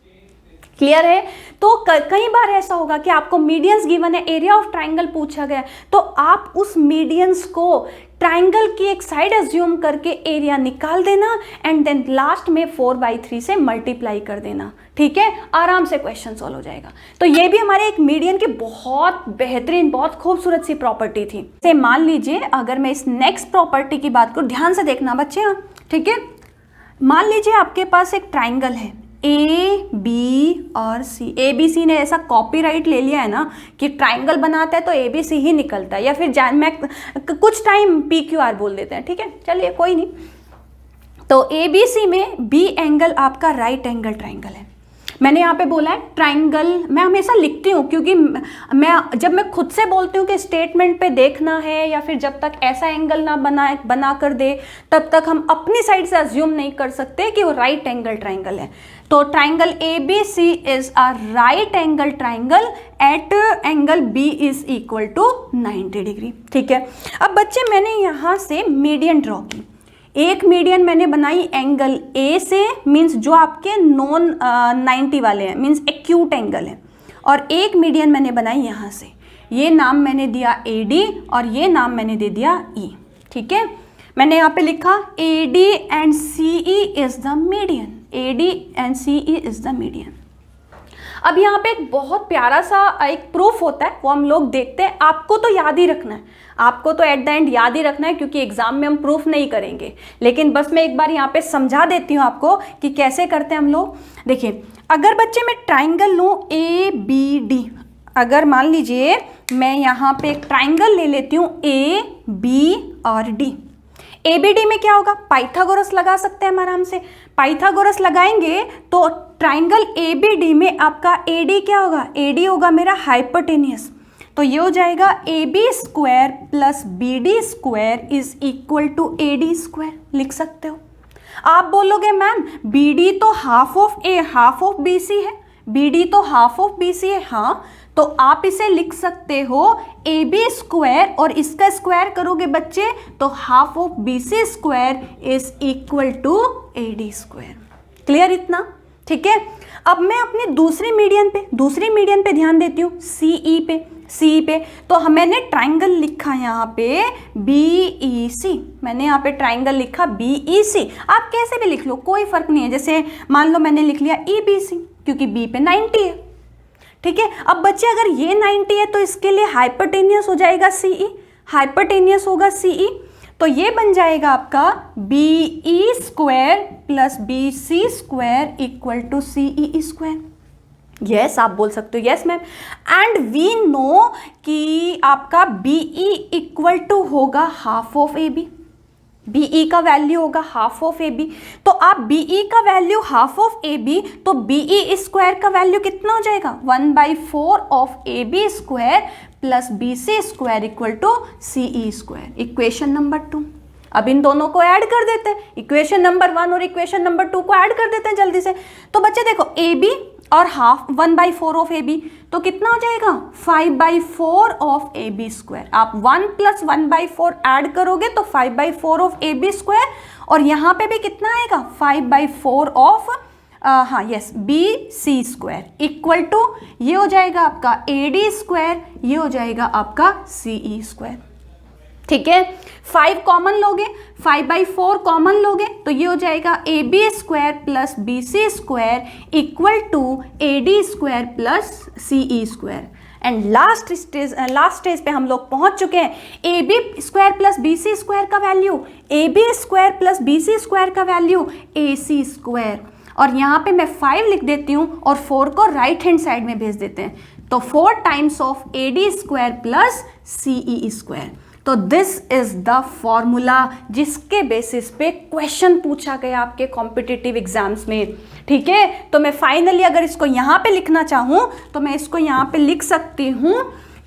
Clear है? तो कई बार ऐसा होगा कि आपको मीडियंस गिवन है, एरिया ऑफ ट्राइंगल पूछा गया, तो आप उस मीडियंस को ट्राइंगल की एक साइड अज्यूम करके एरिया निकाल देना, एंड देन लास्ट में 4/3 से मल्टीप्लाई कर देना। ठीक है, आराम से क्वेश्चन सॉल्व हो जाएगा। तो ये भी हमारे एक मीडियन की बहुत बेहतरीन, बहुत खूबसूरत सी प्रॉपर्टी थी। से मान लीजिए अगर मैं इस नेक्स्ट प्रॉपर्टी की बात करूँ, ध्यान से देखना बच्चे, हाँ ठीक है। मान लीजिए आपके पास एक ट्राइंगल है ए बी और सी, ए बी सी ने ऐसा कॉपीराइट ले लिया है ना कि ट्राइंगल बनाता है तो ए बी सी ही निकलता है, या फिर मैं कुछ टाइम पी क्यू आर बोल देते हैं, ठीक है, चलिए कोई नहीं। तो ए बी सी में बी एंगल आपका राइट एंगल ट्राइंगल है। मैंने यहाँ पे बोला है ट्राइंगल, मैं हमेशा लिखती हूँ क्योंकि जब मैं खुद से बोलती हूँ कि स्टेटमेंट पे देखना है, या फिर जब तक ऐसा एंगल ना बना कर दे तब तक हम अपनी साइड से अज्यूम नहीं कर सकते कि वो राइट एंगल ट्राइंगल है। तो triangle A B C is a right angle triangle at angle B is equal to 90 degree, ठीक है। अब बच्चे मैंने यहाँ से मीडियन ड्रॉ की, एक मीडियन मैंने बनाई एंगल ए से, मीन्स जो आपके नॉन 90 वाले हैं, मीन्स एक्यूट एंगल है, और एक मीडियन मैंने बनाई यहाँ से, ये नाम मैंने दिया ए डी और ये नाम मैंने दे दिया ई, ठीक है। मैंने यहाँ पे लिखा A D and C E is the median, A D and C E is the median. अब यहाँ पे एक बहुत प्यारा सा एक प्रूफ होता है, वो हम लोग देखते हैं, आपको तो याद ही रखना है, आपको तो एट द एंड याद ही रखना है क्योंकि एग्जाम में हम प्रूफ नहीं करेंगे, लेकिन बस मैं एक बार यहाँ पे समझा देती हूँ आपको कि कैसे करते हैं हम लोग। देखिए, अगर बच्चे मैं ट्राइंगल लूँ ए बी डी, अगर मान लीजिए मैं यहाँ पे एक ट्राइंगल ले लेती हूँ ए बी और डी, ए बी डी में क्या होगा, पाइथागोरस लगा सकते हैं हम आराम से, पाइथागोरस लगाएंगे तो ट्राइंगल ए बी डी में आपका ए डी क्या होगा, ए डी होगा मेरा हाइपोटेनियस, तो ये हो जाएगा A B square plus B D square is equal to A D square, लिख सकते हो। आप बोलोगे मैम बी डी तो half of A half of B C है, बी डी तो हाफ ऑफ बी सी है, हाँ, तो आप इसे लिख सकते हो ए बी स्क्वायर और इसका स्क्वायर करोगे बच्चे तो half of B C square is equal to A D square. Clear इतना, ठीक है। अब मैं अपनी दूसरी मीडियन पे ध्यान देती हूँ, सी ई पे, तो मैंने ट्राइंगल लिखा यहाँ पे बी ई सी, मैंने यहाँ पे ट्राइंगल लिखा बी ई सी, आप कैसे भी लिख लो कोई फर्क नहीं है, जैसे मान लो मैंने लिख लिया ई बी सी क्योंकि बी पे 90 है, ठीक है। अब बच्चे अगर ये 90 है तो इसके लिए हाइपोटेनियस हो जाएगा सी ई, हाइपोटेनियस होगा सी ई, तो ये बन जाएगा आपका B E square plus B C square equal to C E square. Yes, आप बोल सकते हो yes ma'am, and we know कि आपका बी ई इक्वल टू होगा half of A B, B E का वैल्यू होगा हाफ ऑफ ए बी, तो आप बी ई का value half of A B, तो बी ई स्क्वायर का वैल्यू कितना हो जाएगा 1/4 of A B square plus B C square equal to C E square, equation number 2। अब इन दोनों को ऐड कर देते हैं, इक्वेशन नंबर 1 और इक्वेशन नंबर 2 को ऐड कर देते हैं जल्दी से। तो बच्चे देखो ए बी और हाफ 1/4 ऑफ ए बी, तो कितना हो जाएगा 5/4 ऑफ ए बी स्क्वायर, आप 1 + 1/4 ऐड करोगे तो 5/4 ऑफ ए बी स्क्वायर, और यहाँ पे भी कितना आएगा 5/4 ऑफ हाँ yes B C square equal to ये हो जाएगा आपका ए डी स्क्वायर, ये हो जाएगा आपका सी ई स्क्वायर, ठीक है। 5 कॉमन लोगे, 5/4 कॉमन लोगे तो ये हो जाएगा A B square plus B C square equal to A D square plus C E square. And last stage पे हम लोग पहुंच चुके हैं, A B square plus B C square का value, A B square plus B C square का value A C square, और यहाँ पे मैं 5 लिख देती हूँ और 4 को राइट हैंड साइड में भेज देते हैं, तो 4 times of A D square plus C E square. तो दिस इज द फॉर्मूला जिसके बेसिस पे क्वेश्चन पूछा गया आपके कॉम्पिटिटिव एग्जाम्स में, ठीक है। तो मैं फाइनली अगर इसको यहाँ पे लिखना चाहूँ तो मैं इसको यहाँ पे लिख सकती हूँ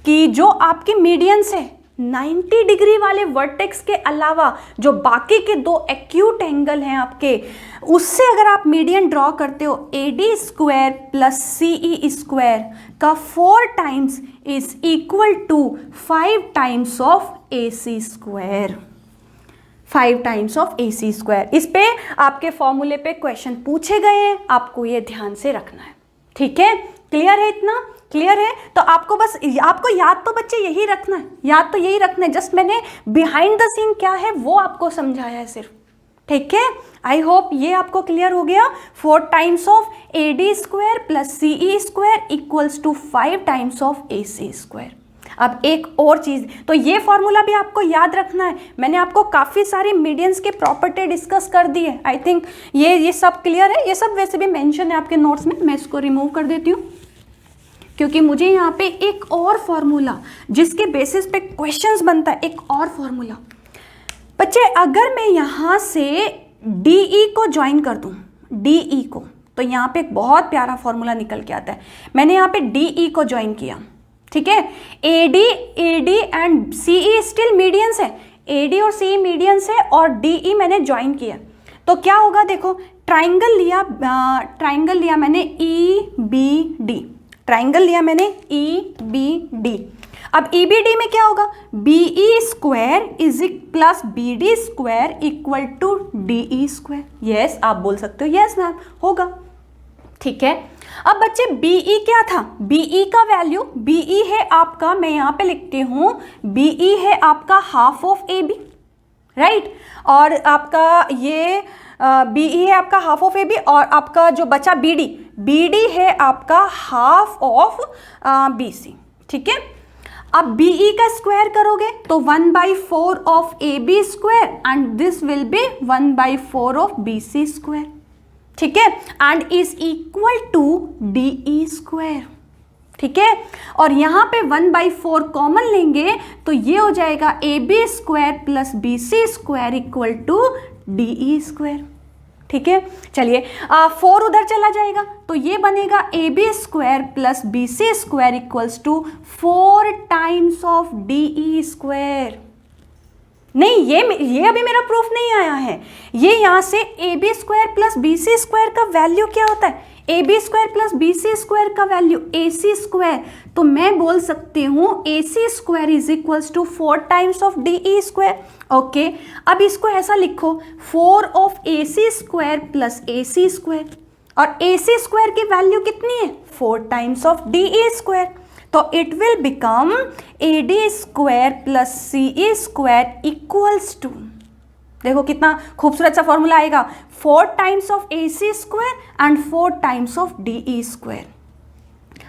कि जो आपकी मीडियंस है 90 डिग्री वाले वर्टेक्स के अलावा जो बाकी के 2 एक्यूट एंगल हैं आपके, उससे अगर आप मीडियन ड्रॉ करते हो A D square plus C E square का 4 times is equal to 5 times of A C square, 5 times of A C square. इस पे आपके फॉर्मूले पे क्वेश्चन पूछे गए हैं, आपको ये ध्यान से रखना है, ठीक है। क्लियर है, इतना क्लियर है। तो आपको बस आपको याद तो बच्चे यही रखना है, याद तो यही रखना है, जस्ट मैंने बिहाइंड द सीन क्या है वो आपको समझाया है सिर्फ, ठीक है। आई होप ये आपको क्लियर हो गया। 4 times of A D square plus C E square equals to 5 times of A C square. अब एक और चीज़, तो ये फॉर्मूला भी आपको याद रखना है। मैंने आपको काफ़ी सारी मीडियंस के प्रॉपर्टी डिस्कस कर दी है। आई थिंक ये सब क्लियर है। ये सब वैसे भी मेंशन है आपके नोट्स में, मैं इसको रिमूव कर देती हूँ क्योंकि मुझे यहाँ पे एक और फॉर्मूला जिसके बेसिस पे क्वेश्चंस बनता है, एक और फॉर्मूला। बच्चे अगर मैं यहाँ से DE को ज्वाइन कर दूँ, DE को, तो यहाँ पे एक बहुत प्यारा फॉर्मूला निकल के आता है। मैंने यहाँ पे DE को ज्वाइन किया, ठीक है। AD and CE still medians है, AD और CE मीडियंस है और DE मैंने ज्वाइन किया, तो क्या होगा देखो, ट्राइंगल लिया मैंने EBD, ट्राइंगल लिया मैंने EBD। अब EBD में क्या होगा, BE square is plus BD square equal to DE square. Yes, आप बोल सकते हो यस मैम होगा, ठीक है। अब बच्चे BE क्या था, BE का वैल्यू, BE है आपका, मैं यहाँ पे लिखती हूँ, BE है आपका हाफ ऑफ AB, राइट। और आपका ये BE है आपका हाफ ऑफ AB और आपका जो बचा BD है आपका हाफ ऑफ BC, ठीक है। अब BE का स्क्वायर करोगे तो 1/4 of AB square and this will be 1/4 of BC square, ठीक है, and is equal to DE square, ठीक है। और यहाँ पे 1/4 कॉमन लेंगे तो ये हो जाएगा AB square plus BC square equal to DE square, ठीक है। चलिए 4 उधर चला जाएगा तो ये बनेगा AB square plus BC square equals to 4 times of DE square. नहीं, ये अभी मेरा प्रूफ नहीं आया है। ये यहाँ से AB square plus BC square का वैल्यू क्या होता है, AB square plus BC square का वैल्यू AC स्क्वायर, तो मैं बोल सकती हूँ AC square is equals to 4 times of DE square. Okay, अब इसको ऐसा लिखो 4 of AC square plus AC square, और AC स्क्वायर की वैल्यू कितनी है, 4 टाइम्स ऑफ DE स्क्वायर, तो it will become AD square plus CE square equals to, देखो कितना खूबसूरत सा फॉर्मूला आएगा, 4 times of AC square and 4 times of DE square.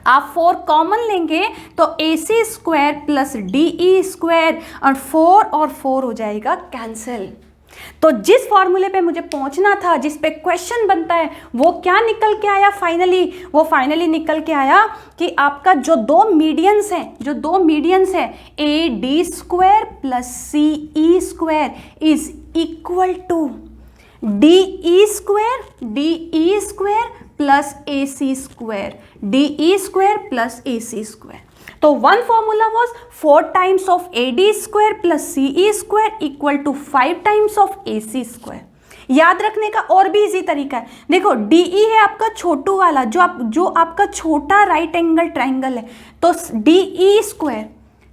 आप 4 कॉमन लेंगे तो AC square plus DE square और 4 हो जाएगा कैंसिल। तो जिस फॉर्मूले पे मुझे पहुंचना था, जिस पे क्वेश्चन बनता है, वो क्या निकल के आया फाइनली, वो फाइनली निकल के आया कि आपका जो दो मीडियंस हैं AD square plus CE square is equal to DE square plus AC square, DE square plus AC square. तो one formula was 4 times of AD square plus CE square equal to 5 times of AC square. याद रखने का और भी easy तरीका है, देखो DE है आपका छोटू वाला, जो आपका छोटा राइट एंगल ट्राइंगल है, तो DE स्क्वायर,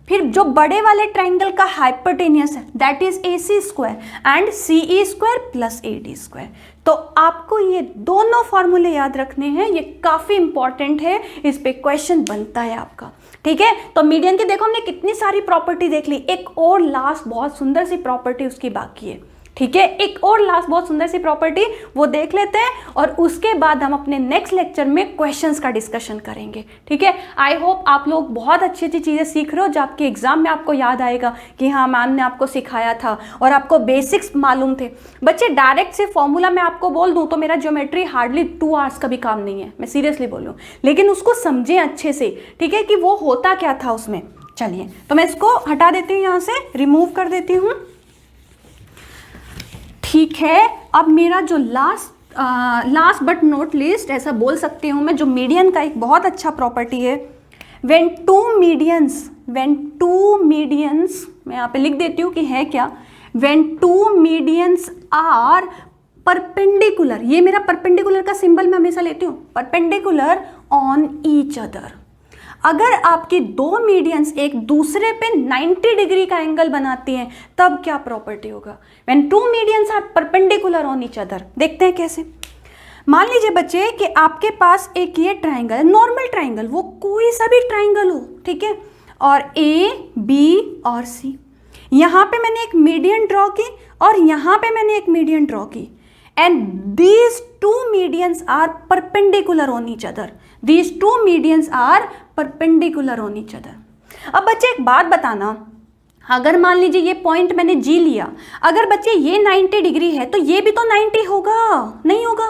फिर जो बड़े वाले ट्राइंगल का हाइपोटेनियस है that is AC square and CE square plus AD square. तो आपको ये दोनों फॉर्मूले याद रखने हैं, ये काफ़ी इंपॉर्टेंट है, इस पे क्वेश्चन बनता है आपका, ठीक है। तो मीडियन की देखो हमने कितनी सारी प्रॉपर्टी देख ली, एक और लास्ट बहुत सुंदर सी प्रॉपर्टी उसकी बाकी है, ठीक है। एक और लास्ट बहुत सुंदर सी प्रॉपर्टी वो देख लेते हैं और उसके बाद हम अपने नेक्स्ट लेक्चर में क्वेश्चंस का डिस्कशन करेंगे, ठीक है। आई होप आप लोग बहुत अच्छी अच्छी चीज़ें सीख रहे हो, जो आपके एग्जाम में आपको याद आएगा कि हाँ मैम ने आपको सिखाया था और आपको बेसिक्स मालूम थे। बच्चे डायरेक्ट से फॉर्मूला मैं आपको बोल दूँ तो मेरा ज्योमेट्री हार्डली 2 आवर्स का भी काम नहीं है, मैं सीरियसली बोल रही हूँ, लेकिन उसको समझें अच्छे से, ठीक है, कि वो होता क्या था उसमें। चलिए तो मैं इसको हटा देती हूँ, यहाँ से रिमूव कर देती हूँ, ठीक है। अब मेरा जो लास्ट बट नॉट लीस्ट ऐसा बोल सकती हूँ मैं, जो मीडियन का एक बहुत अच्छा प्रॉपर्टी है, when two medians मैं यहाँ पे लिख देती हूँ कि है क्या, when two medians are perpendicular, ये मेरा परपेंडिकुलर का सिंबल मैं हमेशा लेती हूँ, परपेंडिकुलर ऑन ईच अदर। अगर आपकी दो मीडियंस एक दूसरे पे 90 डिग्री का एंगल बनाती हैं तब क्या प्रॉपर्टी होगा, when two medians are perpendicular on each other. देखते हैं कैसे। मान लीजिए बच्चे कि आपके पास एक ये ट्राइंगल है, नॉर्मल ट्राइंगल, वो कोई सा भी ट्राइंगल हो, ठीक है, और A, B और C, यहाँ पे मैंने एक मीडियन ड्रॉ की और यहाँ पे मैंने एक मीडियन ड्रॉ की, and these two medians are perpendicular on each other, these two medians are perpendicular on each other। अब बच्चे एक बात बताना, अगर मान लीजिए ये पॉइंट मैंने जी लिया, अगर बच्चे ये 90 डिग्री है तो ये भी तो 90 होगा, नहीं होगा,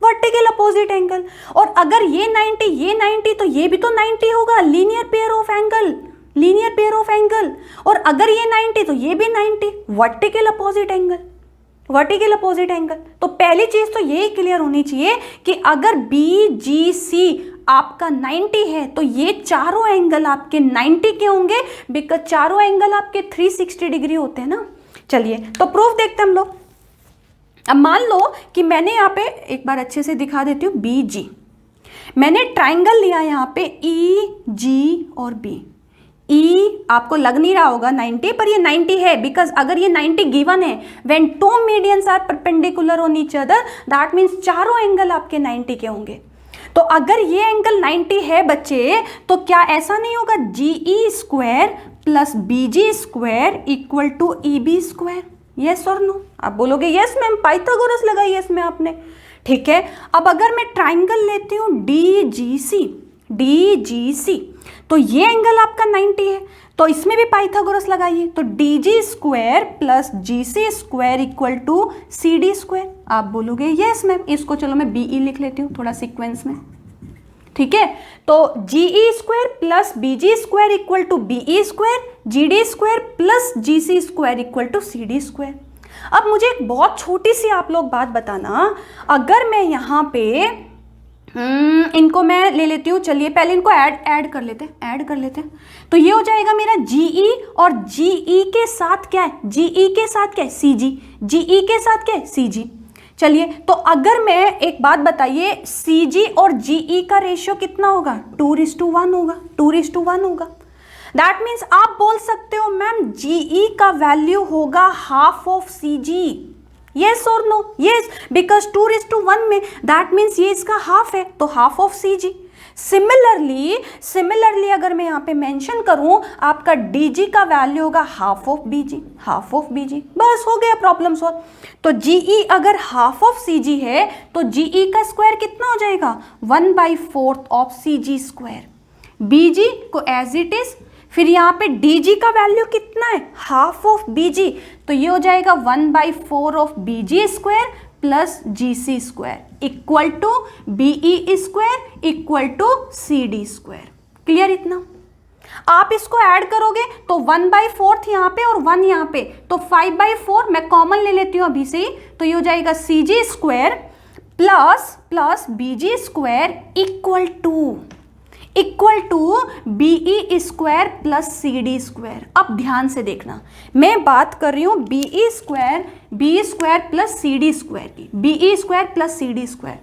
वर्टिकल अपोजिट एंगल। और अगर ये 90 तो ये भी तो 90 होगा, linear pair of angle, linear pair of angle. और अगर ये 90 तो ये भी 90, vertical opposite angle, vertical opposite angle. तो पहली चीज तो यही क्लियर होनी चाहिए कि अगर BGC आपका 90 है तो ये चारों एंगल आपके 90 के होंगे, बिकॉज चारों एंगल आपके 360 डिग्री होते हैं ना। चलिए तो प्रूफ देखते हैं हम लोग। अब मान लो कि मैंने यहाँ पे एक बार अच्छे से दिखा देती हूँ, BG, मैंने ट्राइंगल लिया यहाँ पे EG और B। E आपको लग नहीं रहा होगा 90, पर ये 90 है, बिकॉज अगर ये 90 गिवन है, when two medians are perpendicular on each other, that means चारों एंगल आपके 90 के होंगे। तो अगर ये एंगल 90 है बच्चे, तो क्या ऐसा नहीं होगा GE square plus BG square equal to EB square? Yes और नो? आप बोलोगे यस मैम, पाइथागोरस लगाई है इसमें आपने। ठीक है, अब अगर मैं ट्राइंगल लेती हूँ DGC, तो ये एंगल आपका 90 है, तो इसमें भी पाइथागोरस लगाइए, तो DG square plus GC square equal to CD square. आप बोलोगे यस मैम, इसको चलो मैं BE लिख लेती हूँ थोड़ा सीक्वेंस में। ठीक है, तो GE square plus BG square equal to BE square, GD square plus GC square equal to CD square. अब मुझे एक बहुत छोटी सी आप लोग बात बताना, अगर मैं यहाँ पे इनको मैं ले लेती हूँ, चलिए पहले इनको ऐड कर लेते हैं, तो ये हो जाएगा मेरा GE, और GE के साथ क्या है, GE के साथ क्या है, CG, GE के साथ क्या है, CG। चलिए तो अगर मैं एक बात बताइए, CG और GE का रेशियो कितना होगा, 2:1 होगा, 2:1 होगा। दैट मीन्स आप बोल सकते हो मैम GE का वैल्यू होगा हाफ ऑफ CG। यस और नो? यस, बिकॉज 2:1 में दैट मीन्स ये इसका हाफ है, तो हाफ ऑफ CG। सिमिलरली अगर मैं यहाँ पे मेंशन करूं, आपका DG का वैल्यू होगा half of BG, half of BG। बस हो गया प्रॉब्लम सॉल्व। तो GE अगर हाफ ऑफ CG है तो GE का स्क्वायर कितना हो जाएगा, 1/4 ऑफ CG स्क्वायर। BG को एज इट इज, फिर यहाँ पे DG का वैल्यू कितना है, हाफ ऑफ BG, तो ये हो जाएगा 1/4 of BG square plus GC square equal to BE square equal to CD square. Clear इतना? आप इसको ऐड करोगे तो 1/4 यहाँ पे और 1 यहाँ पे, तो 5/4 मैं कॉमन ले लेती हूँ अभी से ही, तो ये हो जाएगा CG square plus BG square equal to BE square plus CD square. अब ध्यान से देखना, मैं बात कर रही हूँ BE square plus CD square की, BE square plus CD square.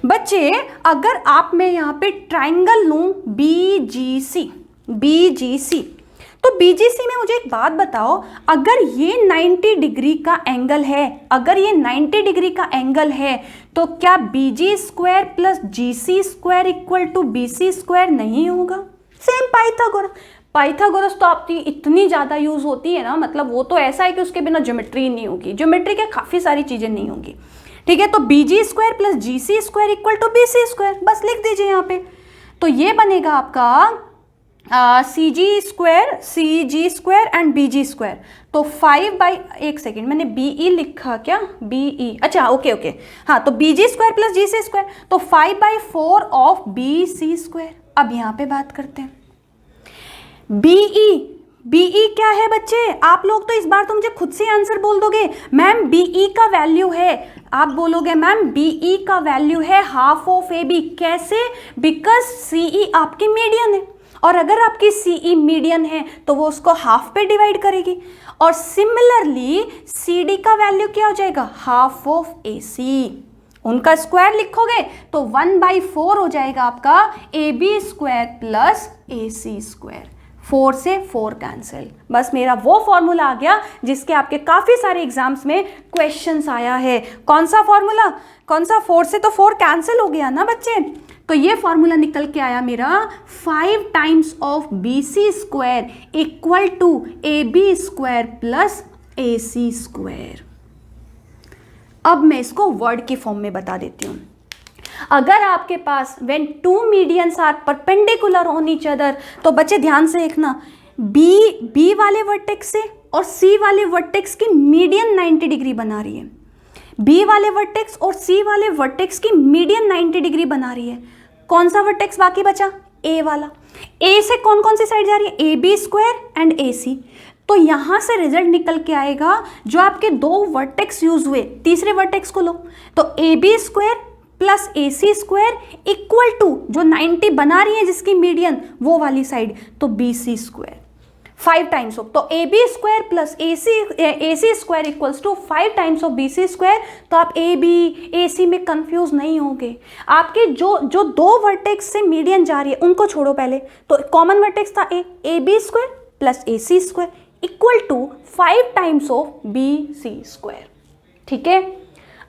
बच्चे अगर आप मैं यहाँ पे ट्राइंगल लूँ BGC, तो BGC में मुझे एक बात बताओ, अगर ये 90 डिग्री का एंगल है, अगर ये 90 डिग्री का एंगल है, तो क्या BG square plus GC square equal to BC square नहीं होगा? सेम पाइथागोरस तो आपकी इतनी ज़्यादा यूज़ होती है ना, मतलब वो तो ऐसा है कि उसके बिना ज्योमेट्री नहीं होगी, ज्योमेट्री के काफ़ी सारी चीज़ें नहीं होंगी। ठीक है, तो BG square plus GC square equal to BC square, बस लिख दीजिए यहाँ पे। तो ये बनेगा आपका CG square and BG square, तो 1 सेकेंड, मैंने BE लिखा क्या, BE, अच्छा ओके, हाँ, तो BG square plus GC square, तो 5/4 ऑफ BC स्क्वायर। अब यहाँ पे बात करते हैं BE क्या है बच्चे? आप लोग तो इस बार तो मुझे खुद से आंसर बोल दोगे, मैम BE का वैल्यू है, आप बोलोगे मैम BE का वैल्यू है हाफ ऑफ AB। कैसे? बिकॉज CE आपकी मीडियन है, और अगर आपकी CE मीडियन है तो वो उसको हाफ पे डिवाइड करेगी, और सिमिलरली CD का वैल्यू क्या हो जाएगा, हाफ ऑफ AC। उनका स्क्वायर लिखोगे तो 1/4 हो जाएगा आपका AB square plus AC square. 4 से 4 कैंसिल, बस मेरा वो फॉर्मूला आ गया जिसके आपके काफ़ी सारे एग्जाम्स में क्वेश्चंस आया है। कौन सा फॉर्मूला, 4 से तो 4 कैंसिल हो गया ना बच्चे, तो ये फॉर्मूला निकल के आया मेरा 5 times of BC square equal to AB square plus AC square. अब मैं इसको वर्ड की फॉर्म में बता देती हूँ। अगर आपके पास when two medians are perpendicular on each other, तो बच्चे ध्यान से देखना, बी वाले वर्टेक्स से और सी वाले वर्टेक्स की मीडियन 90 डिग्री बना रही है। बी वाले वर्टेक्स और सी वाले वर्टेक्स की मीडियन 90 डिग्री बना रही है। कौन सा वर्टेक्स बाकी बचा? ए वाला। ए से कौन कौन सी साइड जा रही है? ए बी स्क्वायर एंड ए सी। तो यहां से रिजल्ट निकल के आएगा, जो आपके दो वर्टेक्स यूज हुए, तीसरे वर्टेक्स को लो, तो A B square plus A C square equal to जो 90 बना रही है जिसकी मीडियन, वो वाली साइड, तो B C square 5 times of, तो A B square plus A C square equals to 5 times of B C square. तो आप ए बी ए सी में कंफ्यूज नहीं होंगे। आपके जो दो वर्टेक्स से मीडियन जा रही है उनको छोड़ो पहले, तो कॉमन वर्टेक्स था A B square plus A C square equal to 5 times of B C square. ठीक है,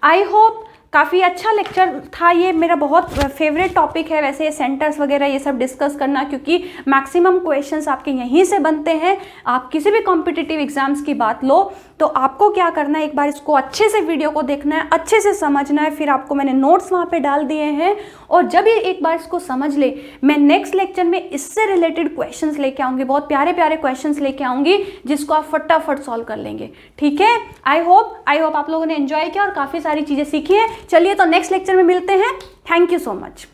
आई होप काफ़ी अच्छा लेक्चर था ये, मेरा बहुत फेवरेट टॉपिक है वैसे सेंटर्स वगैरह ये सब डिस्कस करना, क्योंकि मैक्सिमम क्वेश्चंस आपके यहीं से बनते हैं। आप किसी भी कॉम्पिटिटिव एग्जाम्स की बात लो तो आपको क्या करना है, एक बार इसको अच्छे से वीडियो को देखना है, अच्छे से समझना है, फिर आपको मैंने नोट्स वहाँ पे डाल दिए हैं, और जब ये एक बार इसको समझ ले, मैं नेक्स्ट लेक्चर में इससे रिलेटेड क्वेश्चंस लेके आऊँगी, बहुत प्यारे प्यारे क्वेश्चंस लेके आऊँगी जिसको आप फटाफट सॉल्व कर लेंगे। ठीक है, आई होप आप लोगों ने एंजॉय किया और काफ़ी सारी चीज़ें सीखी है। चलिए तो नेक्स्ट लेक्चर में मिलते हैं। Thank you so much.